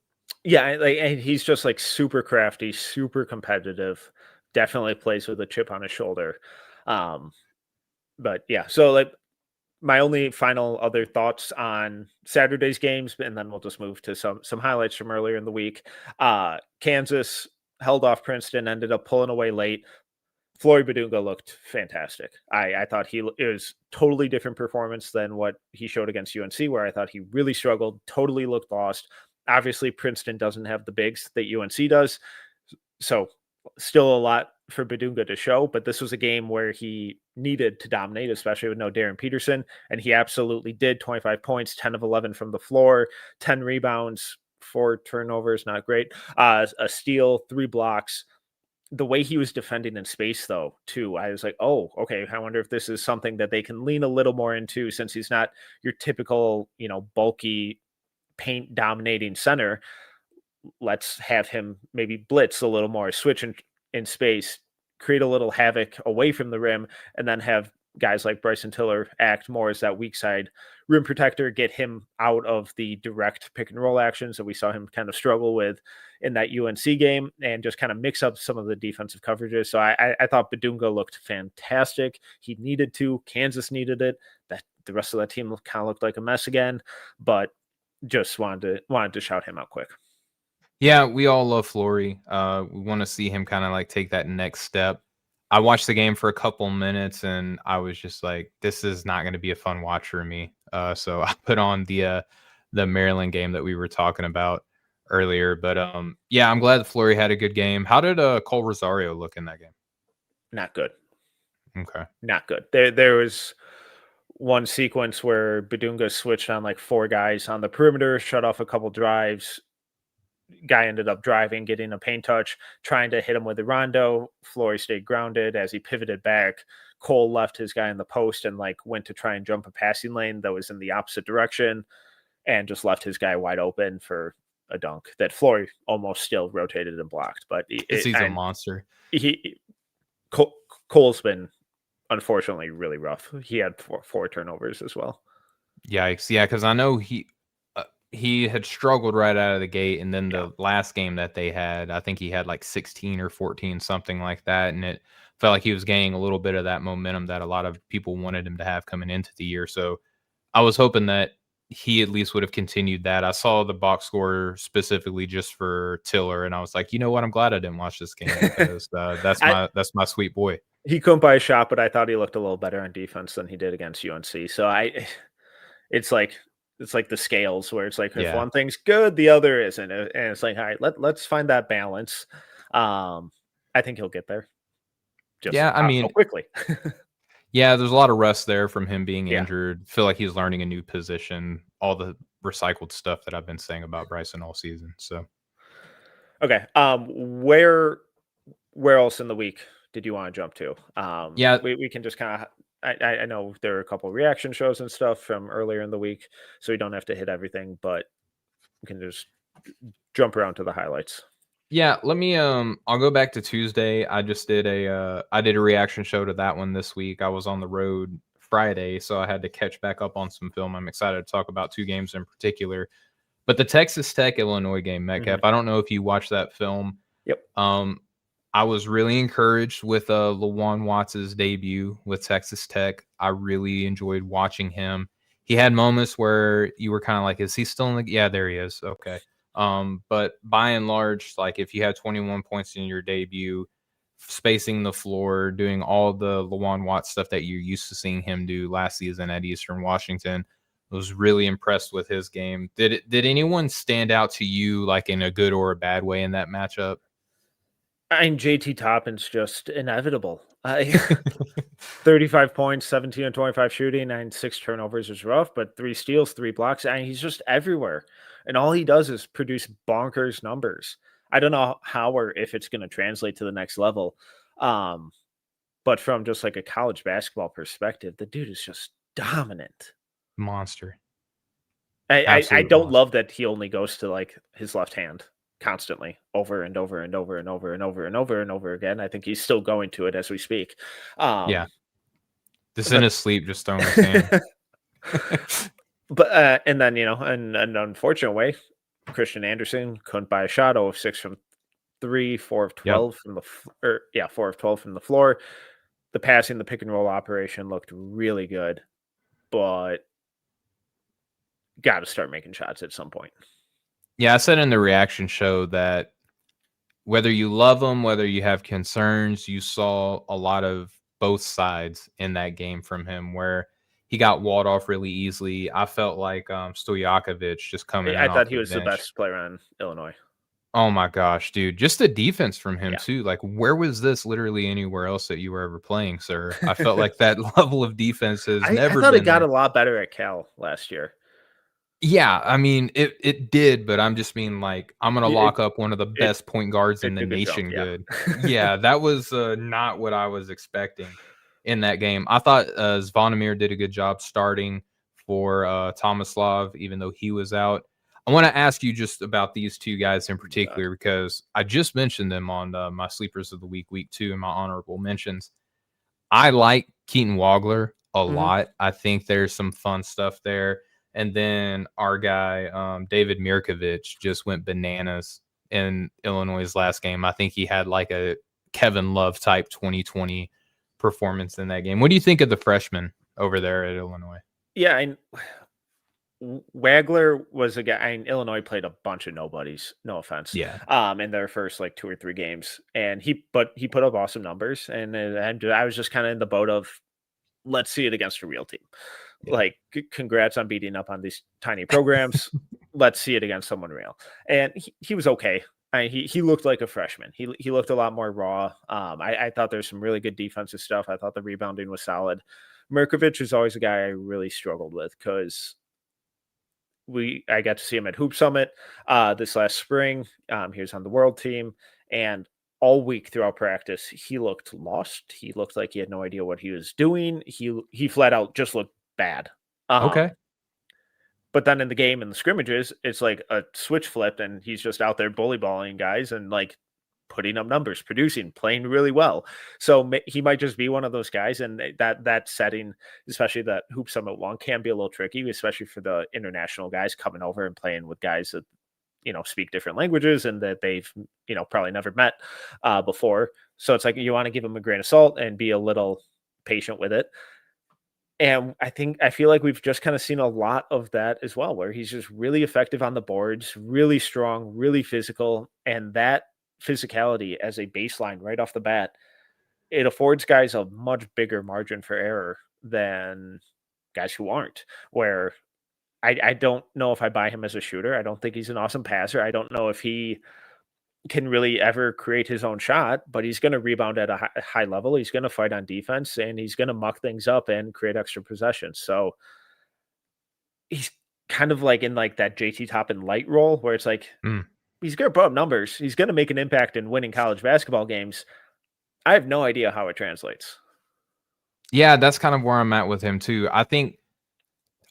Yeah, like, and he's just like super crafty, super competitive. Definitely plays with a chip on his shoulder. But yeah, so like my only final other thoughts on Saturday's games, and then we'll just move to some highlights from earlier in the week. Kansas held off Princeton, ended up pulling away late. Flory Badunga looked fantastic. I thought it was totally different performance than what he showed against UNC, where I thought he really struggled, totally looked lost. Obviously, Princeton doesn't have the bigs that UNC does, so still a lot for Badunga to show, but this was a game where he needed to dominate, especially with no Darren Peterson, and he absolutely did. 25 points, 10 of 11 from the floor, 10 rebounds, 4 turnovers, not great, a steal, 3 blocks. The way he was defending in space, though, too, I was like, oh, okay, I wonder if this is something that they can lean a little more into, since he's not your typical, bulky, paint-dominating center. Let's have him maybe blitz a little more, switch in space, create a little havoc away from the rim, and then have guys like Bryson Tiller act more as that weak side rim protector, get him out of the direct pick and roll actions that we saw him kind of struggle with in that UNC game, and just kind of mix up some of the defensive coverages. So I thought Badunga looked fantastic. He needed to. Kansas needed it. That the rest of that team kind of looked like a mess again, but just wanted to shout him out quick. Yeah, we all love Flory. We want to see him kind of like take that next step. I watched the game for a couple minutes and I was just like, this is not going to be a fun watch for me. So I put on the Maryland game that we were talking about earlier. But yeah, I'm glad that Flory had a good game. How did Cole Rosario look in that game? Not good. Okay. Not good. There was one sequence where Badunga switched on like 4 guys on the perimeter, shut off a couple drives. Guy ended up driving, getting a paint touch, trying to hit him with the rondo. Flory stayed grounded. As he pivoted back, Cole left his guy in the post and like went to try and jump a passing lane that was in the opposite direction, and just left his guy wide open for a dunk that Flory almost still rotated and blocked. But he's a monster. Cole's been unfortunately really rough. He had four turnovers as well. Yikes. Yeah, because I know he had struggled right out of the gate, and then the last game that they had, I think he had like 16 or 14, something like that, and it felt like he was gaining a little bit of that momentum that a lot of people wanted him to have coming into the year. So I was hoping that he at least would have continued that. I saw the box score specifically just for Tiller, and I was like, you know what? I'm glad I didn't watch this game, because that's my sweet boy. He couldn't buy a shot, but I thought he looked a little better on defense than he did against UNC. So it's like the scales where it's like, if one thing's good, the other isn't. And it's like, all right, let's find that balance. I think he'll get there. I mean, quickly. Yeah, there's a lot of rest there from him being injured. Feel like he's learning a new position. All the recycled stuff that I've been saying about Bryson all season. So, okay, where else in the week did you want to jump to? We can just kind of. I know there are a couple of reaction shows and stuff from earlier in the week, so we don't have to hit everything, but we can just jump around to the highlights. Yeah, let me I'll go back to Tuesday. I just did a reaction show to that one this week. I was on the road Friday, so I had to catch back up on some film. I'm excited to talk about 2 games in particular. But the Texas Tech Illinois game, Metcalf, I don't know if you watched that film. Yep. I was really encouraged with Lawan Watts' debut with Texas Tech. I really enjoyed watching him. He had moments where you were kind of like, is he still in the? Yeah, there he is. Okay. But by and large, like if you had 21 points in your debut, spacing the floor, doing all the Lawan Watts stuff that you're used to seeing him do last season at Eastern Washington, I was really impressed with his game. Did anyone stand out to you like in a good or a bad way in that matchup? I mean, JT Toppin's just inevitable. 35 points, 17 and 25 shooting, and 6 turnovers is rough, but 3 steals, 3 blocks, and he's just everywhere. And all he does is produce bonkers numbers. I don't know how or if it's going to translate to the next level. But from just like a college basketball perspective, the dude is just dominant. Monster. I don't Monster. love that he only goes to like his left hand constantly over and over and over and over and over and over and over again. I think he's still going to it as we speak. Yeah. Just in his sleep, just throwing his hand. But and then, in an unfortunate way, Christian Anderson couldn't buy a shot. 0 of 6 from 3, 4 of 12 from the 4 of 12 from the floor. The passing, the pick and roll operation looked really good, but got to start making shots at some point. Yeah, I said in the reaction show that whether you love him, whether you have concerns, you saw a lot of both sides in that game from him where he got walled off really easily. I felt like Stojakovic just coming in. I thought he was the best player on Illinois. Oh my gosh, dude. Just the defense from him too. Like, where was this literally anywhere else that you were ever playing, sir? I felt like that level of defense has never been. I thought it got a lot better at Cal last year. Yeah, I mean, it did, but I'm just being like, I'm going to lock up one of the best point guards in the nation good. Yeah, that was not what I was expecting in that game. I thought Zvonimir did a good job starting for Tomislav, even though he was out. I want to ask you just about these two guys in particular because I just mentioned them on my Sleepers of the Week 2, and my honorable mentions. I like Keaton Wagler a lot. I think there's some fun stuff there. And then our guy, David Mirkovic, just went bananas in Illinois' last game. I think he had like a Kevin Love type 2020 performance in that game. What do you think of the freshman over there at Illinois? Yeah, Wagler was a guy. Illinois played a bunch of nobodies. No offense. Yeah. In their first like 2 or 3 games, and he put up awesome numbers. And I was just kind of in the boat of, let's see it against a real team. Yeah. Like, congrats on beating up on these tiny programs. Let's see it against someone real. And he was okay. He looked like a freshman. He looked a lot more raw. I thought there's some really good defensive stuff. I thought the rebounding was solid. Mirkovic is always a guy I really struggled with because I got to see him at Hoop Summit this last spring. He was on the world team, and all week throughout practice, he looked lost. He looked like he had no idea what he was doing. He flat out just looked bad. Okay. But then in the game, in the scrimmages, it's like a switch flipped, and he's just out there bully balling guys and like putting up numbers, producing, playing really well. So he might just be one of those guys, and that setting, especially that Hoop Summit one, can be a little tricky, especially for the international guys coming over and playing with guys that speak different languages and that they've probably never met before. So it's like you want to give them a grain of salt and be a little patient with it. And I feel like we've just kind of seen a lot of that as well, where he's just really effective on the boards, really strong, really physical. And that physicality as a baseline right off the bat, it affords guys a much bigger margin for error than guys who aren't, where I don't know if I buy him as a shooter. I don't think he's an awesome passer. I don't know if he can really ever create his own shot, but he's going to rebound at a high level. He's going to fight on defense, and he's going to muck things up and create extra possessions. So he's kind of like in like that JT Toppin light role where it's like, he's going to put up numbers. He's going to make an impact in winning college basketball games. I have no idea how it translates. Yeah, that's kind of where I'm at with him too. I think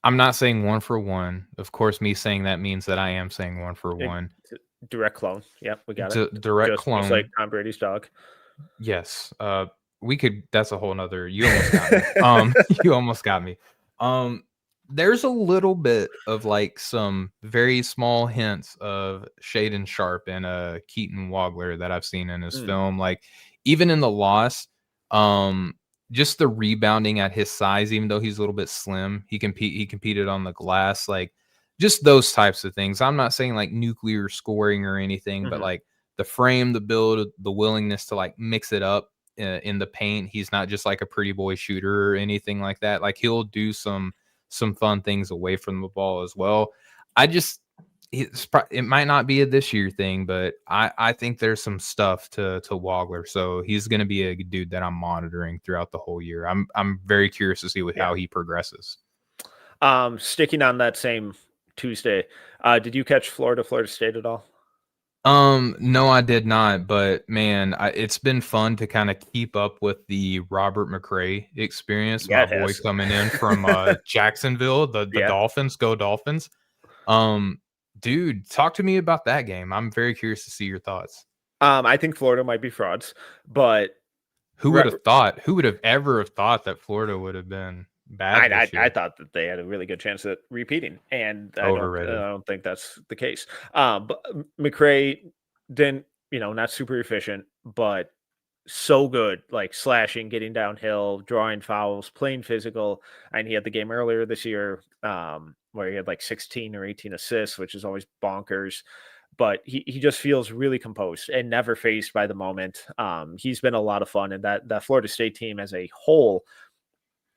I'm not saying 1 for 1. Of course, me saying that means that I am saying 1 for 1. Direct clone. Yep, we got it. Direct clone. Just like Tom Brady's dog. Yes. We could. That's a whole nother. You almost got me. You almost got me. there's a little bit of like some very small hints of Shaden Sharp and Keaton Wagler that I've seen in his film. Like even in the loss, just the rebounding at his size, even though he's a little bit slim, he competed on the glass, like just those types of things. I'm not saying like nuclear scoring or anything, but like the frame, the build, the willingness to like mix it up in the paint. He's not just like a pretty boy shooter or anything like that. Like he'll do some fun things away from the ball as well. It might not be a this year thing, but I think there's some stuff to Wagler. So he's going to be a dude that I'm monitoring throughout the whole year. I'm very curious to see how he progresses. Sticking on that same Tuesday, did you catch Florida State at all? No, I did not, but man, it's been fun to kind of keep up with the Robert McRae experience. Yeah, my boy coming in from Jacksonville, the Dolphins, go Dolphins. Dude, talk to me about that game. I'm very curious to see your thoughts. I think Florida might be frauds, but who would have thought? Who would have ever thought that Florida would have been bad? I thought that they had a really good chance at repeating, and I don't think that's the case. But McRae didn't, not super efficient, but so good, like slashing, getting downhill, drawing fouls, playing physical. And he had the game earlier this year where he had like 16 or 18 assists, which is always bonkers. But he just feels really composed and never fazed by the moment. He's been a lot of fun, and that Florida State team as a whole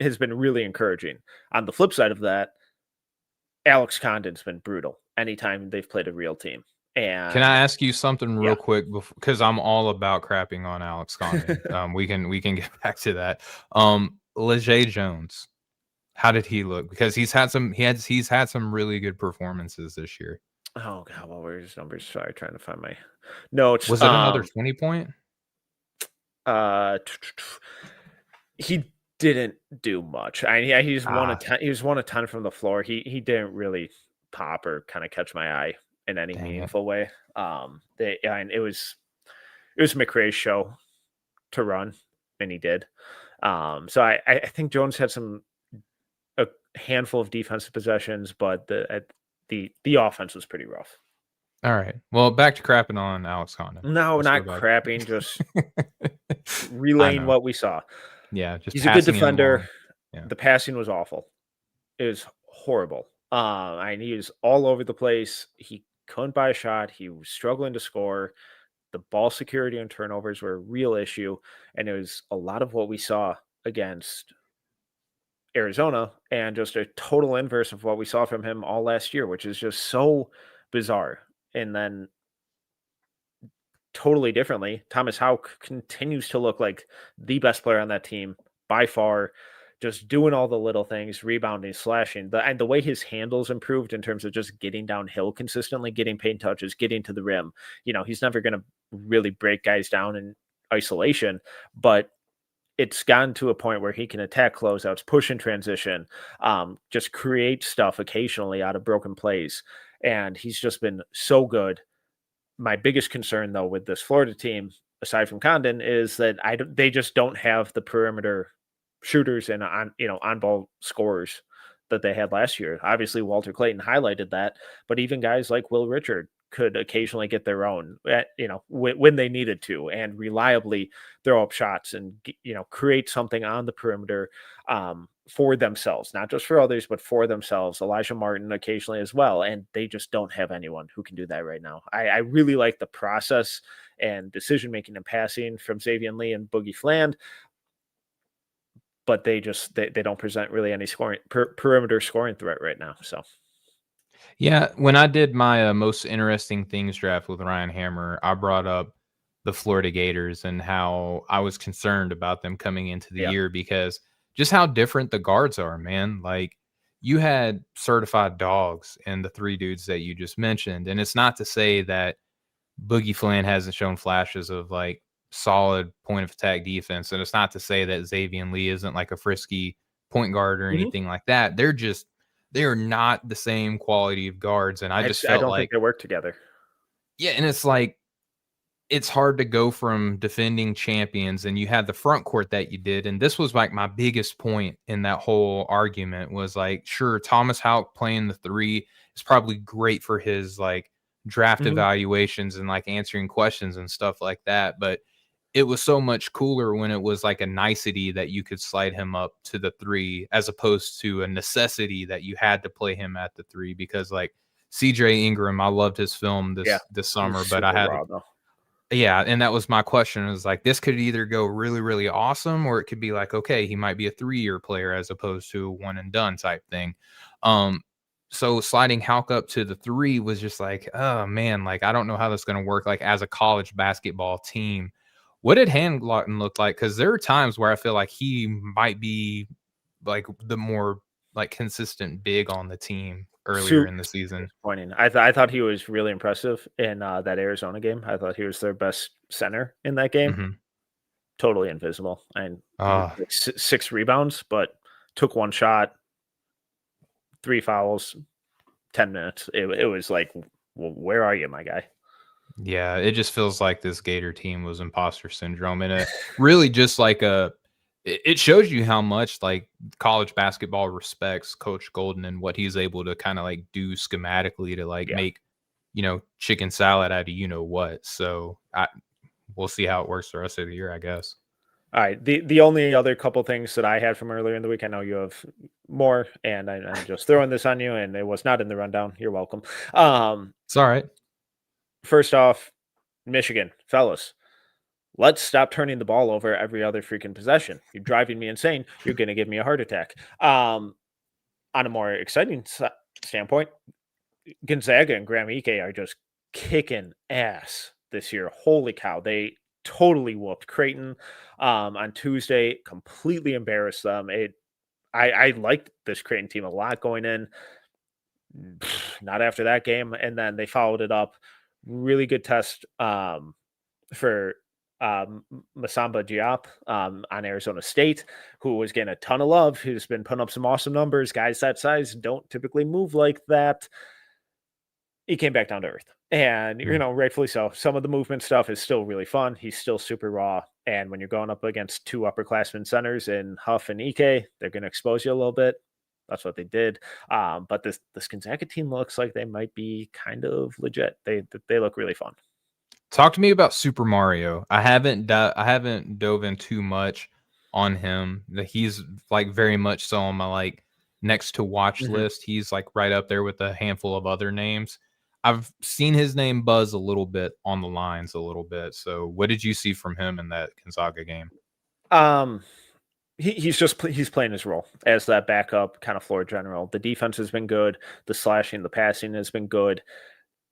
has been really encouraging. On the flip side of that, Alex Condon's been brutal anytime they've played a real team. And can I ask you something real quick, because I'm all about crapping on Alex Condon. we can get back to that. Leger Jones, how did he look? Because he's had some really good performances this year. Oh God, what were his numbers? Sorry, trying to find my notes. Was it another 20-point? He didn't do much. He's won a ton. He was won a ton from the floor. He didn't really pop or kind of catch my eye in any meaningful way. And it was McRae's show to run, and he did. So I think Jones had a handful of defensive possessions, but the offense was pretty rough. All right. Well, back to crapping on Alex Condon. No, not crapping, just relaying what we saw. Yeah, just he's a good defender. Yeah. The passing was awful. It was horrible. He was all over the place. He couldn't buy a shot. He was struggling to score. The ball security and turnovers were a real issue, and it was a lot of what we saw against Arizona, and just a total inverse of what we saw from him all last year, which is just so bizarre. And then totally differently, Thomas Houck continues to look like the best player on that team by far, just doing all the little things, rebounding, slashing, and the way his handles improved in terms of just getting downhill consistently, getting paint touches, getting to the rim. He's never going to really break guys down in isolation, but it's gotten to a point where he can attack closeouts, push in transition, just create stuff occasionally out of broken plays. And he's just been so good. My biggest concern, though, with this Florida team, aside from Condon, is that they just don't have the perimeter shooters and on-ball scorers that they had last year. Obviously, Walter Clayton highlighted that, but even guys like Will Richard could occasionally get their own, when they needed to, and reliably throw up shots and, create something on the perimeter for themselves, not just for others, but for themselves. Elijah Martin occasionally as well. And they just don't have anyone who can do that right now. I really like the process and decision-making and passing from Xavier Lee and Boogie Fland, but they don't present really any scoring perimeter scoring threat right now. So. Yeah, when I did my most interesting things draft with Ryan Hammer, I brought up the Florida Gators and how I was concerned about them coming into the year because just how different the guards are, man. Like you had certified dogs in the three dudes that you just mentioned. And it's not to say that Boogie Fland hasn't shown flashes of like solid point of attack defense. And it's not to say that Xavier Lee isn't like a frisky point guard or anything like that. They are not the same quality of guards. And I don't think they work together. Yeah. And it's like, it's hard to go from defending champions and you had the front court that you did. And this was like my biggest point in that whole argument was like, sure, Thomas Houck playing the three is probably great for his like draft evaluations and like answering questions and stuff like that. But it was so much cooler when it was like a nicety that you could slide him up to the three as opposed to a necessity that you had to play him at the three because like CJ Ingram, I loved his film this summer, but I had yeah, and that was my question. It was like this could either go really, really awesome, or it could be like, okay, he might be a 3-year player as opposed to a one and done type thing. So sliding Houck up to the three was just like, oh man, like I don't know how that's gonna work like as a college basketball team. What did Handlaughton look like? Because there are times where I feel like he might be like the more like consistent big on the team earlier in the season. Disappointing. I thought he was really impressive in that Arizona game. I thought he was their best center in that game. Totally invisible. And like 6 rebounds, but took 1 shot, 3 fouls, 10 minutes. It was like, well, where are you, my guy? Yeah, it just feels like this Gator team was imposter syndrome. And really just like it shows you how much like college basketball respects Coach Golden and what he's able to kind of like do schematically to like make, chicken salad out of what. So we'll see how it works the rest of the year, I guess. All right. The only other couple things that I had from earlier in the week, I know you have more, and I'm just throwing this on you, and it was not in the rundown. You're welcome. It's all right. First off, Michigan, fellas, let's stop turning the ball over every other freaking possession. You're driving me insane. You're going to give me a heart attack. On a more exciting standpoint, Gonzaga and Graham Ike are just kicking ass this year. Holy cow. They totally whooped Creighton on Tuesday, completely embarrassed them. I liked this Creighton team a lot going in. Not after that game. And then they followed it up. Really good test for Masamba Diop on Arizona State, who was getting a ton of love, who's been putting up some awesome numbers. Guys that size don't typically move like that. He came back down to earth. And, rightfully so. Some of the movement stuff is still really fun. He's still super raw. And when you're going up against 2 upperclassmen centers in Huff and Ike, they're going to expose you a little bit. That's what they did. But this Gonzaga team looks like they might be kind of legit. They look really fun. Talk to me about Super Mario. I haven't dove in too much on him. He's like very much so on my like next to watch list. He's like right up there with a handful of other names. I've seen his name buzz a little bit on the lines a little bit. So what did you see from him in that Gonzaga game? He's playing his role as that backup kind of floor general. The defense has been good. The slashing, the passing has been good.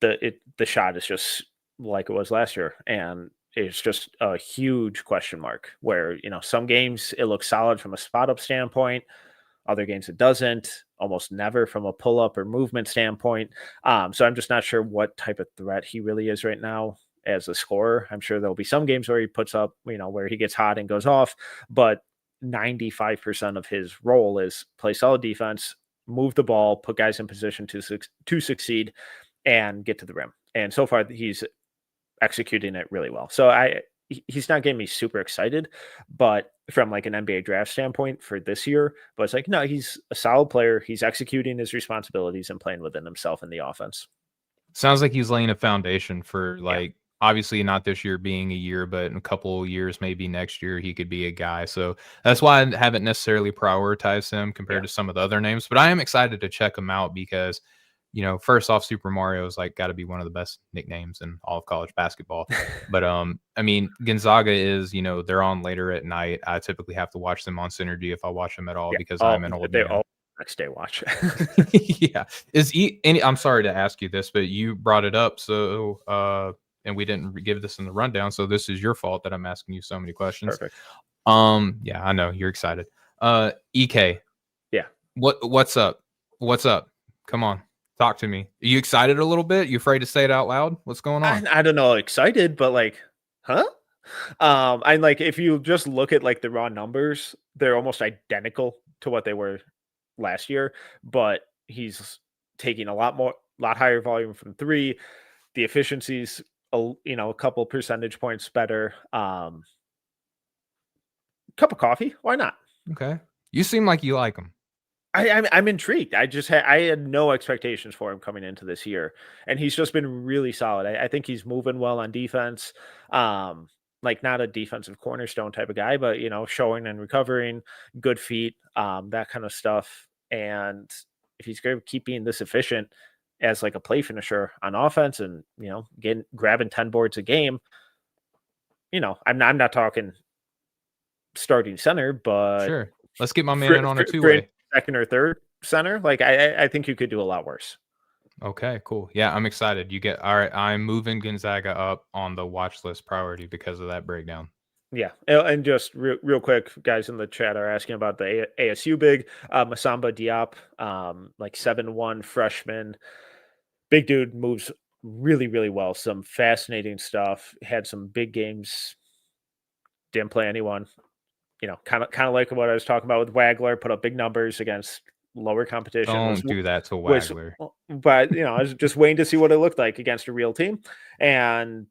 The shot is just like it was last year. And it's just a huge question mark where, some games it looks solid from a spot up standpoint. Other games it doesn't, almost never from a pull up or movement standpoint. So I'm just not sure what type of threat he really is right now as a scorer. I'm sure there'll be some games where he puts up, where he gets hot and goes off, but 95% of his role is play solid defense, move the ball, put guys in position to succeed, and get to the rim. And so far, he's executing it really well. So he's not getting me super excited, but from like an NBA draft standpoint for this year, but it's like, no, he's a solid player. He's executing his responsibilities and playing within himself in the offense. Sounds like he's laying a foundation for like, obviously not this year being a year, but in a couple of years, maybe next year, he could be a guy. So that's why I haven't necessarily prioritized him compared to some of the other names, but I am excited to check him out because, first off, Super Mario is like got to be one of the best nicknames in all of college basketball. But I mean, Gonzaga is, they're on later at night. I typically have to watch them on Synergy if I watch them at all because I'm an old man. All next day watch. Yeah. I'm sorry to ask you this, but you brought it up. So and we didn't give this in the rundown, so this is your fault that I'm asking you so many questions. Perfect. Yeah, I know you're excited. EK. Yeah. What's up? What's up? Come on. Talk to me. Are you excited a little bit? You afraid to say it out loud? What's going on? I don't know, excited, but like, huh? And like if you just look at like the raw numbers, they're almost identical to what they were last year, but he's taking a lot higher volume from 3. The efficiency's a couple percentage points better. Cup of coffee, why not? Okay. You seem like you like him. I'm intrigued. I had no expectations for him coming into this year, and he's just been really solid. I think he's moving well on defense. Like not a defensive cornerstone type of guy, but showing and recovering, good feet, that kind of stuff. And if he's going to keep being this efficient as like a play finisher on offense, and grabbing 10 boards a game, I'm not talking starting center, but Sure. Let's get my man in on a two-way. Second or third center. Like I think you could do a lot worse. Okay, cool. Yeah, I'm excited. All right. I'm moving Gonzaga up on the watch list priority because of that breakdown. Yeah, and just real quick, guys in the chat are asking about the ASU big Masamba Diop, like 7'1" freshman, big dude, moves really really well. Some fascinating stuff. Had some big games. Didn't play anyone. Kind of like what I was talking about with Wagler. Put up big numbers against lower competition. Don't do that to Wagler. But I was just waiting to see what it looked like against a real team, and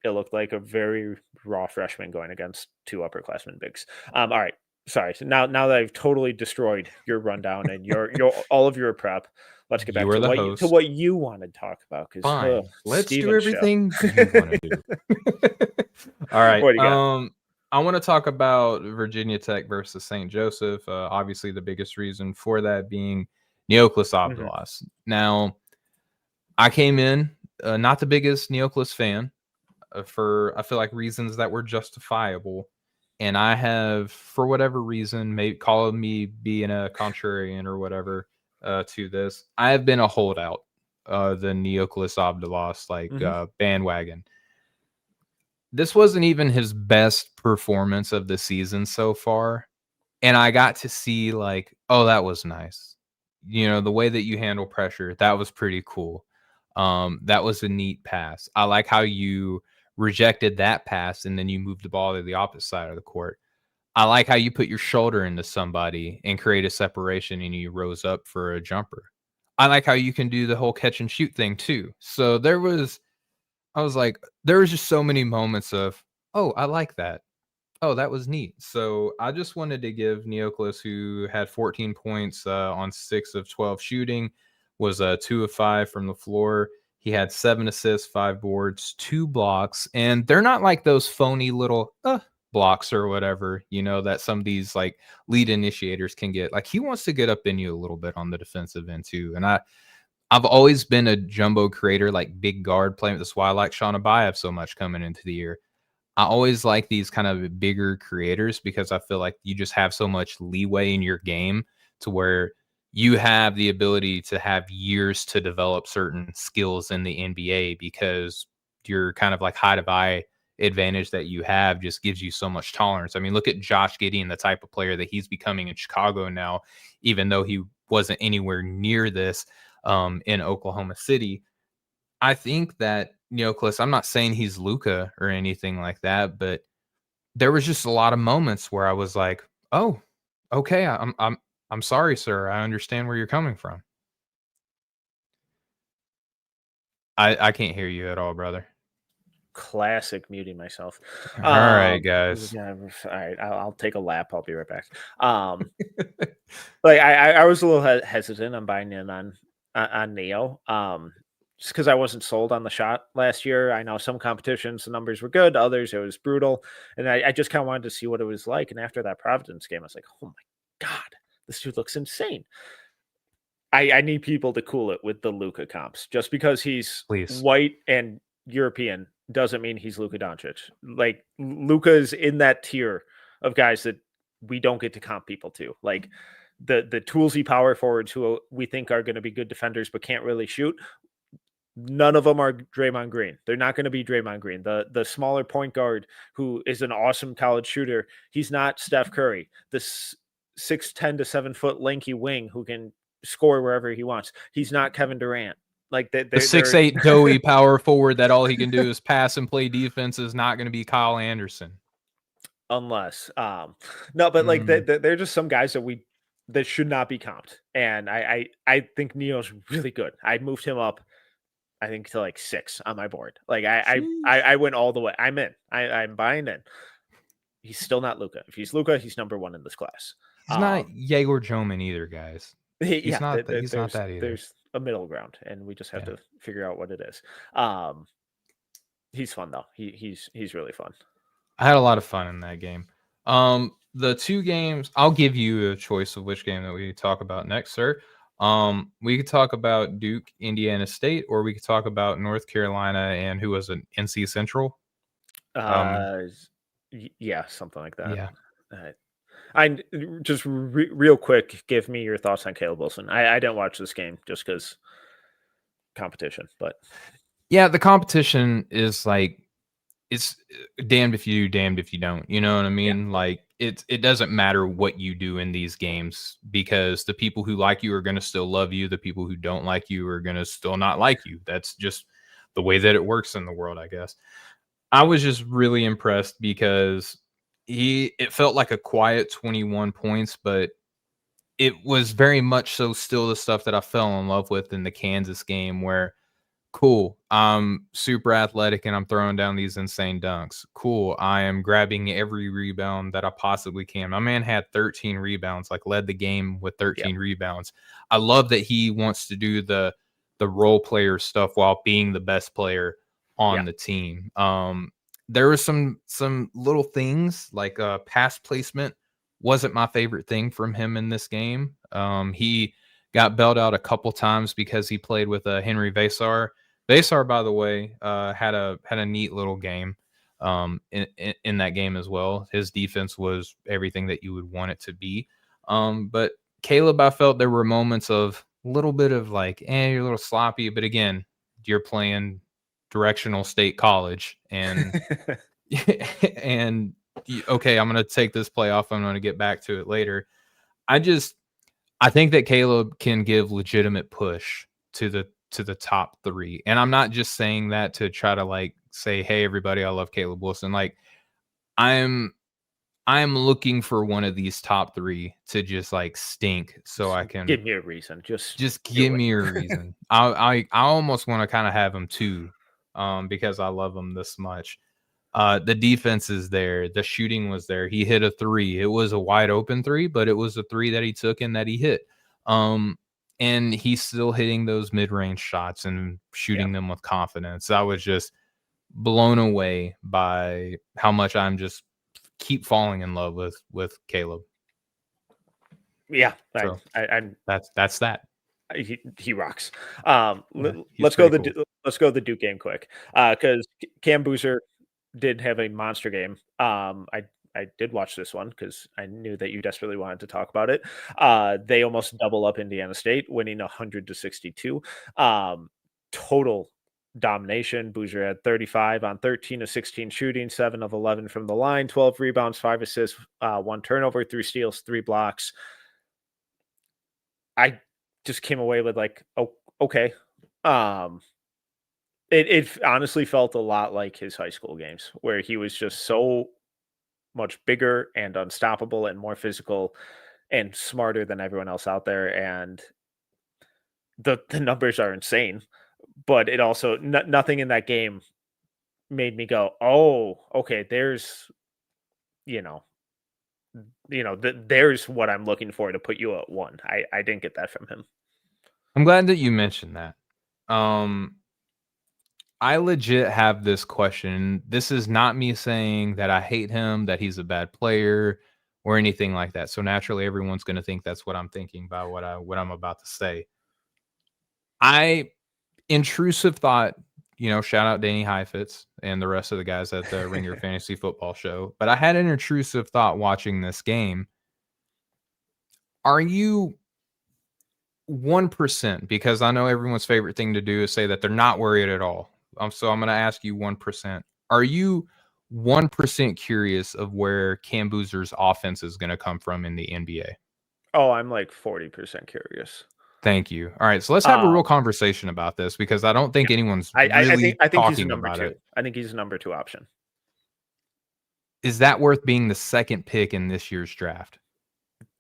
it looked like a very raw freshman going against two upperclassmen bigs. All right, sorry. So now that I've totally destroyed your rundown and your all of your prep, let's get back to what you wanted to talk about. Fine, let's do everything you want to do. All right. What do you got? I want to talk about Virginia Tech versus St. Joseph. Obviously, the biggest reason for that being Neoclis Abdulas. Now, I came in not the biggest Neoclis fan for, I feel like, reasons that were justifiable. And I have, for whatever reason, maybe call me being a contrarian or whatever to this, I have been a holdout, the Neoclis Abdulas bandwagon. This wasn't even his best performance of the season so far. And I got to see that was nice. The way that you handle pressure, that was pretty cool. That was a neat pass. I like how you rejected that pass and then you moved the ball to the opposite side of the court. I like how you put your shoulder into somebody and create a separation and you rose up for a jumper. I like how you can do the whole catch and shoot thing too. So there was just so many moments of, oh, I like that. Oh, that was neat. So I just wanted to give Neoclis, who had 14 points on 6 of 12 shooting, was 2 of 5 from the floor. He had 7 assists, 5 boards, 2 blocks. And they're not like those phony little blocks or whatever, that some of these lead initiators can get. He wants to get up in you a little bit on the defensive end too. And I've always been a jumbo creator, big guard playing. That's why I like Sean Abayev so much coming into the year. I always like these kind of bigger creators because I feel like you just have so much leeway in your game to where you have the ability to have years to develop certain skills in the NBA because your kind of height of eye advantage that you have just gives you so much tolerance. I mean, look at Josh Giddey, the type of player that he's becoming in Chicago now, even though he wasn't anywhere near this in Oklahoma City. I think that Neoclis, I'm not saying he's Luka or anything like that, but there was just a lot of moments where I was like, "Oh, okay, I'm sorry, sir. I understand where you're coming from." I can't hear you at all, brother. Classic muting myself. All right, guys. Yeah, all right, I'll take a lap. I'll be right back. I was a little hesitant on buying in on Neo. Just because I wasn't sold on the shot last year. I know some competitions, the numbers were good. Others, it was brutal. And I just kind of wanted to see what it was like. And after that Providence game, I was like, oh my God, this dude looks insane. I need people to cool it with the Luka comps. Just because he's white and European doesn't mean he's Luka Doncic. Luka's in that tier of guys that we don't get to comp people to. The toolsy power forwards who we think are going to be good defenders but can't really shoot. None of them are Draymond Green. They're not going to be Draymond Green. The smaller point guard who is an awesome college shooter, he's not Steph Curry. This 6'10" to 7 foot lanky wing who can score wherever he wants. He's not Kevin Durant. The 6'8" doughy power forward that all he can do is pass and play defense is not going to be Kyle Anderson. Unless they're just some guys that should not be comped. And I think Neo's really good. I moved him up I think, to like 6 on my board. Like I went all the way. I'm in. I'm buying in. He's still not Luka. If he's Luka, he's number 1 in this class. He's not Yegor Joman either, guys. He's not that either. There's a middle ground, and we just have to figure out what it is. He's fun though. He's really fun. I had a lot of fun in that game. The 2 games, I'll give you a choice of which game that we talk about next, sir. We could talk about Duke, Indiana State, or we could talk about North Carolina and who was an NC Central. Yeah, something like that. Yeah. I just real quick, give me your thoughts on Caleb Wilson. I didn't watch this game just because competition, but yeah, the competition is like, it's damned if you do, damned if you don't. You know what I mean? Yeah. Like it doesn't matter what you do in these games, because the people who like you are going to still love you. The people who don't like you are going to still not like you. That's just the way that it works in the world, I guess. I was just really impressed because it felt like a quiet 21 points, but it was very much so still the stuff that I fell in love with in the Kansas game, where cool, I'm super athletic and I'm throwing down these insane dunks. Cool, I am grabbing every rebound that I possibly can. My man had 13 rebounds, like led the game with 13 rebounds. I love that he wants to do the role player stuff while being the best player on the team. There were some little things like pass placement wasn't my favorite thing from him in this game. He got bailed out a couple times because he played with Henry Vasar. Vasar, by the way, had a neat little game in that game as well. His defense was everything that you would want it to be. But Caleb, I felt there were moments of a little bit of like, you're a little sloppy. But again, you're playing directional state college, and and okay, I'm going to take this play off. I'm going to get back to it later. I think that Caleb can give legitimate push to the top 3. And I'm not just saying that to try to like say, hey, everybody, I love Caleb Wilson. Like I'm looking for one of these top 3 to just like stink so I can give me a reason. Just give me a reason. I almost want to kind of have him too, because I love him this much. The defense is there. The shooting was there. He hit a 3. It was a wide open 3, but it was a 3 that he took and that he hit. And he's still hitting those mid-range shots and shooting them with confidence. I was just blown away by how much I'm just keep falling in love with Caleb. Yeah, so that's that. He rocks. Let's go the Duke game quick, because Cam Boozer did have a monster game. I did watch this one because I knew that you desperately wanted to talk about it. They almost double up Indiana State, winning 100-62. Total domination. Boozer had 35 on 13 of 16 shooting, 7 of 11 from the line, 12 rebounds, 5 assists, 1 turnover, 3 steals, 3 blocks. I just came away with like, oh, okay. It honestly felt a lot like his high school games, where he was just so much bigger and unstoppable and more physical and smarter than everyone else out there. And the numbers are insane, but it also nothing in that game made me go, oh, okay, there's there's what I'm looking for to put you at 1. I didn't get that from him. I'm glad that you mentioned that. I legit have this question. This is not me saying that I hate him, that he's a bad player, or anything like that. So naturally, everyone's going to think that's what I'm thinking by what I'm about to say. I intrusive thought, shout out Danny Heifetz and the rest of the guys at the Ringer Fantasy Football Show. But I had an intrusive thought watching this game. Are you 1%? Because I know everyone's favorite thing to do is say that they're not worried at all. So I'm going to ask you 1%. Are you 1% curious of where Cam Boozer's offense is going to come from in the NBA? Oh, I'm like 40% curious. Thank you. All right, so let's have a real conversation about this, because I don't think anyone's really I think talking he's a number about 2. it. I think he's a number 2 option. Is that worth being the second pick in this year's draft?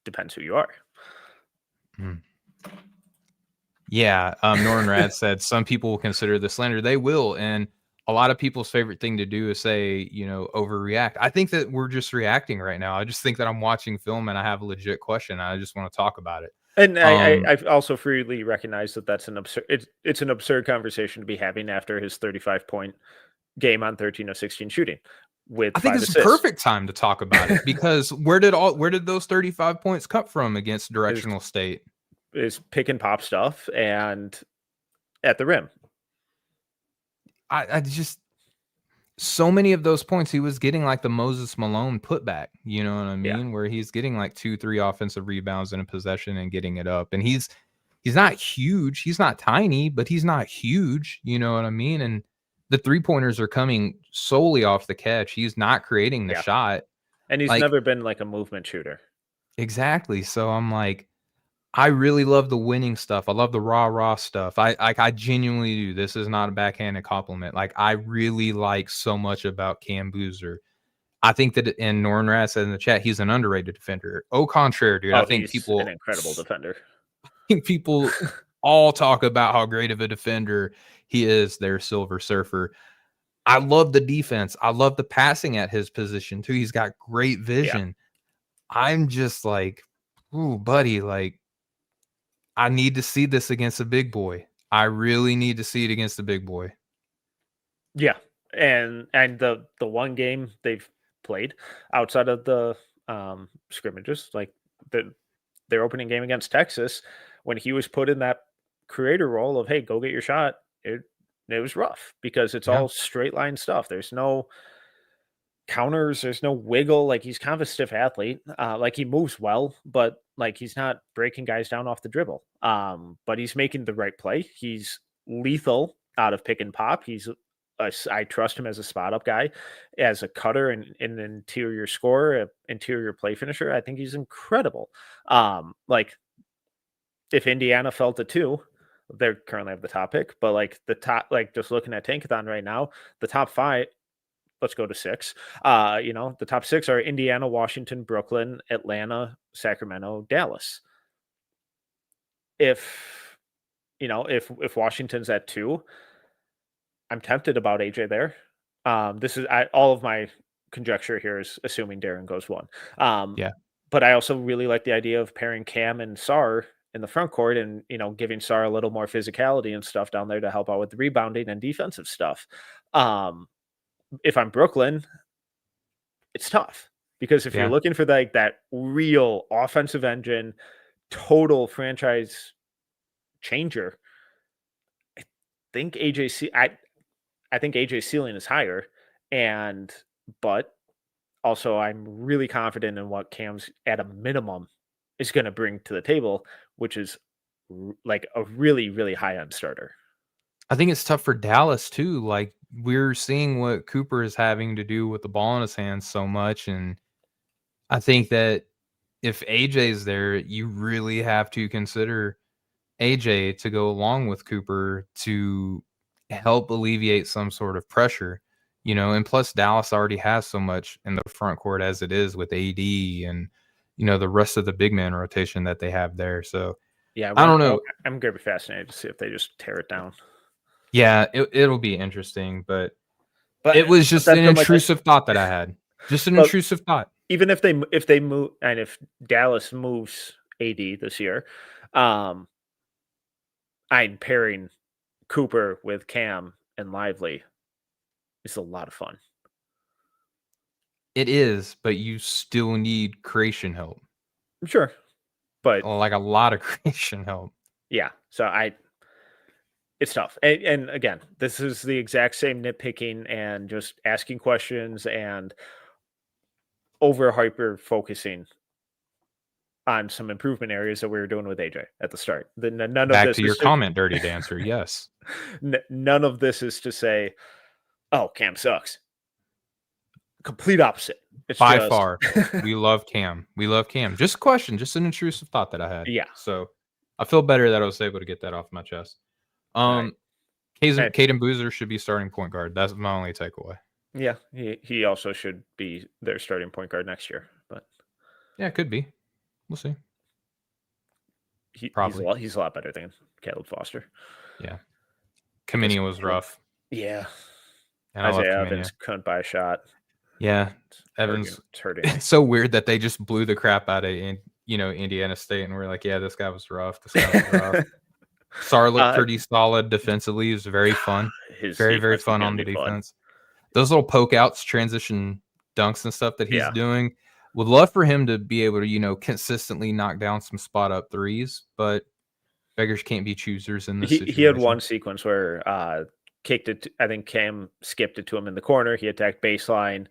Depends who you are. Yeah, Norrin Rad said some people will consider this slander. They will, and a lot of people's favorite thing to do is say, overreact. I think that we're just reacting right now. I just think that I'm watching film and I have a legit question. And I just want to talk about it. And I also freely recognize that that's an absurd. It's an absurd conversation to be having after his 35-point game on 13 of 16 shooting with I think 5 it's a assists. perfect time to talk about it because where did those 35 points come from against Directional State? Is pick and pop stuff and at the rim. I just so many of those points he was getting like the Moses Malone putback, you know what I mean? Yeah. Where he's getting like 2-3 offensive rebounds in a possession and getting it up. And he's not huge, he's not tiny, but he's not huge, you know what I mean? And the 3-pointers are coming solely off the catch. He's not creating the shot. And he's never been like a movement shooter. Exactly. So I'm like, I really love the winning stuff. I love the rah stuff. I genuinely do. This is not a backhanded compliment. Like I really like so much about Cam Boozer. I think that, and Norrin Rath said in the chat, he's an underrated defender. Au contraire, dude. I think he's an incredible defender. I think people all talk about how great of a defender he is. Their Silver Surfer. I love the defense. I love the passing at his position too. He's got great vision. Yeah. I'm just like, ooh, buddy, like I need to see this against a big boy. I really need to see it against the big boy. Yeah. And the one game they've played outside of the scrimmages, like their opening game against Texas, when he was put in that creator role of, hey, go get your shot, it was rough because it's all straight line stuff. There's no counters, there's no wiggle. Like he's kind of a stiff athlete. Like he moves well, but like he's not breaking guys down off the dribble. But he's making the right play. He's lethal out of pick and pop. I trust him as a spot up guy, as a cutter and an interior scorer, an interior play finisher. I think he's incredible. Like if Indiana fell to 2, they currently have the top pick, but like the top, like just looking at Tankathon right now, the top 5. Let's go to 6. The top 6 are Indiana, Washington, Brooklyn, Atlanta, Sacramento, Dallas. If Washington's at 2, I'm tempted about AJ there. This is all of my conjecture here is assuming Darren goes 1. But I also really like the idea of pairing Cam and Sar in the front court and, giving Sar a little more physicality and stuff down there to help out with the rebounding and defensive stuff. If I'm Brooklyn, it's tough because if you're looking for that real offensive engine, total franchise changer, I think AJ's ceiling is higher, but also I'm really confident in what Cam's at a minimum is going to bring to the table, which is like a really, really high end starter. I think it's tough for Dallas too. Like we're seeing what Cooper is having to do with the ball in his hands so much. And I think that if AJ's there, you really have to consider AJ to go along with Cooper to help alleviate some sort of pressure, and plus Dallas already has so much in the front court as it is with AD and, the rest of the big man rotation that they have there. So yeah, I don't know. I'm going to be fascinated to see if they just tear it down. Yeah, it'll be interesting, but it was just an intrusive thought that I had. Just an intrusive thought. Even if they move, and if Dallas moves AD this year, I'm pairing Cooper with Cam and Lively. It's a lot of fun. It is, but you still need creation help. Sure, but like a lot of creation help. Yeah, so it's tough. And again, this is the exact same nitpicking and just asking questions and over hyper focusing on some improvement areas that we were doing with AJ at the start. Back to your comment, Dirty Dancer. Yes. None of this is to say, oh, Cam sucks. Complete opposite. It's by far. We love Cam. We love Cam. Just a question, just an intrusive thought that I had. Yeah. So I feel better that I was able to get that off my chest. Right. Caden Boozer should be starting point guard. That's my only takeaway. Yeah, he also should be their starting point guard next year. But yeah, it could be. We'll see. He's a lot better than Caleb Foster. Yeah. Kamenia was rough. Yeah. And Isaiah Evans couldn't buy a shot. Yeah. Evans. It's hurting. It's so weird that they just blew the crap out of Indiana State, and we're like, yeah, this guy was rough. Sarr looked pretty solid defensively. He was very fun. Very fun on the defense. Those little poke outs, transition dunks and stuff that he's doing. Would love for him to be able to, consistently knock down some spot up threes, but beggars can't be choosers in this situation. He had one sequence where kicked it. I think Cam skipped it to him in the corner. He attacked baseline,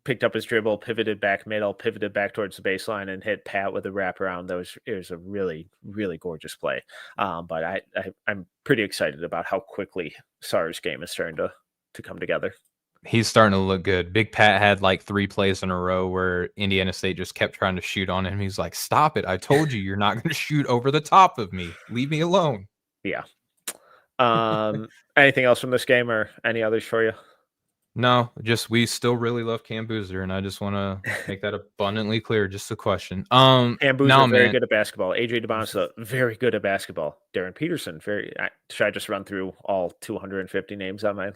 picked up his dribble, pivoted back middle, pivoted back towards the baseline, and hit Pat with a wraparound. It was a really, really gorgeous play. But I'm pretty excited about how quickly Sarr's game is starting to come together. He's starting to look good. Big Pat had 3 plays in a row where Indiana State just kept trying to shoot on him. He's like, stop it. I told you you're not going to shoot over the top of me. Leave me alone. Yeah. Anything else from this game or any others for you? No, just we still really love Cam Boozer, and I just want to make that abundantly clear. Just a question. Cam Boozer very good at basketball. AJ DeBonsa very good at basketball. Darren Peterson should I just run through all 250 names on my?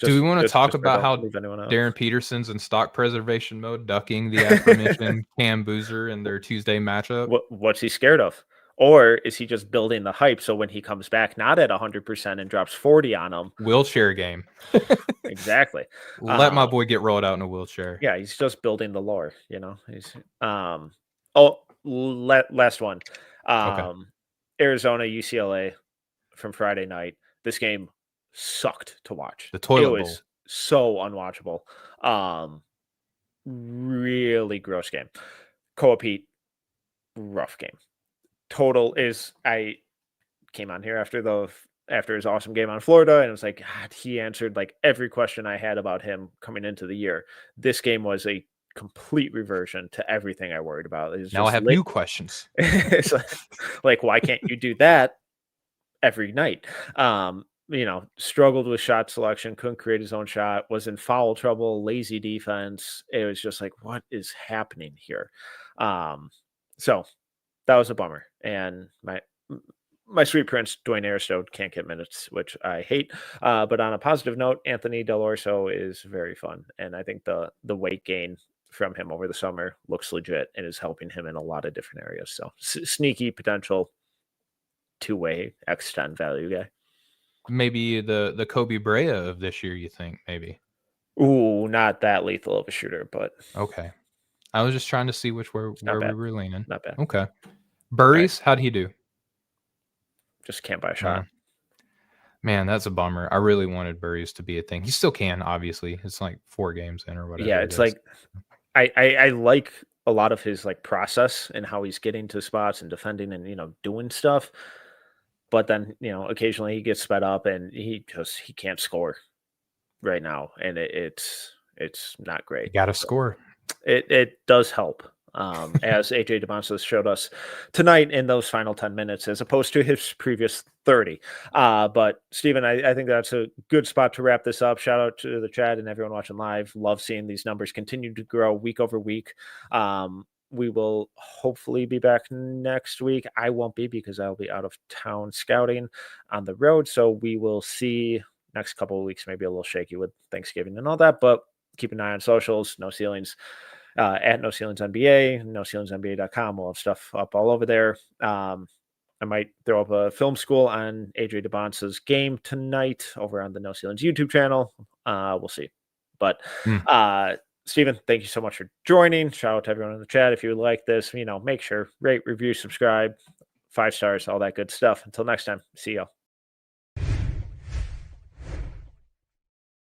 Do we want to talk about how Darren Peterson's in stock preservation mode, ducking the aforementioned Cam Boozer in their Tuesday matchup? What's he scared of? Or is he just building the hype so when he comes back not at 100% and drops 40 on him? Wheelchair game. Exactly. Let my boy get rolled out in a wheelchair. Yeah, he's just building the lore, He's last one. Okay. Arizona UCLA from Friday night. This game sucked to watch. The toilet bowl. It was so unwatchable. Really gross game. Coapete, rough game. Total is I came on here after his awesome game on Florida, and it was like, God, he answered every question I had about him coming into the year. This game was a complete reversion to everything I worried about. Now I have new questions. It's why can't you do that every night? Struggled with shot selection, couldn't create his own shot, was in foul trouble, lazy defense. It was just what is happening here? So that was a bummer. And my sweet prince, Dwayne Aristo, can't get minutes, which I hate. But on a positive note, Anthony Del Orso is very fun. And I think the weight gain from him over the summer looks legit and is helping him in a lot of different areas. So sneaky potential two-way X10 value guy. Maybe the Kobe Brea of this year, you think, maybe? Ooh, not that lethal of a shooter, but... Okay. I was just trying to see where we were leaning. Not bad. Okay. Burries, how'd he do? Just can't buy a shot. Man, that's a bummer. I really wanted Burries to be a thing. He still can, obviously. It's 4 games in or whatever. Yeah, it's I like a lot of his process and how he's getting to spots and defending and doing stuff. But then, occasionally he gets sped up and he can't score right now. And it's not great. You got to score. It does help, as AJ DeBonsa showed us tonight in those final 10 minutes, as opposed to his previous 30. But Steven, I think that's a good spot to wrap this up. Shout out to the chat and everyone watching live. Love seeing these numbers continue to grow week over week. We will hopefully be back next week. I won't be because I'll be out of town scouting on the road. So we will see next couple of weeks, maybe a little shaky with Thanksgiving and all that, but keep an eye on socials, No Ceilings, at No Ceilings NBA, NoCeilingsNBA.com. We'll have stuff up all over there. I might throw up a film school on AJ DeBonsa's game tonight over on the No Ceilings YouTube channel. We'll see. But Steven, thank you so much for joining. Shout out to everyone in the chat. If you like this, make sure, rate, review, subscribe, 5 stars, all that good stuff. Until next time, see y'all.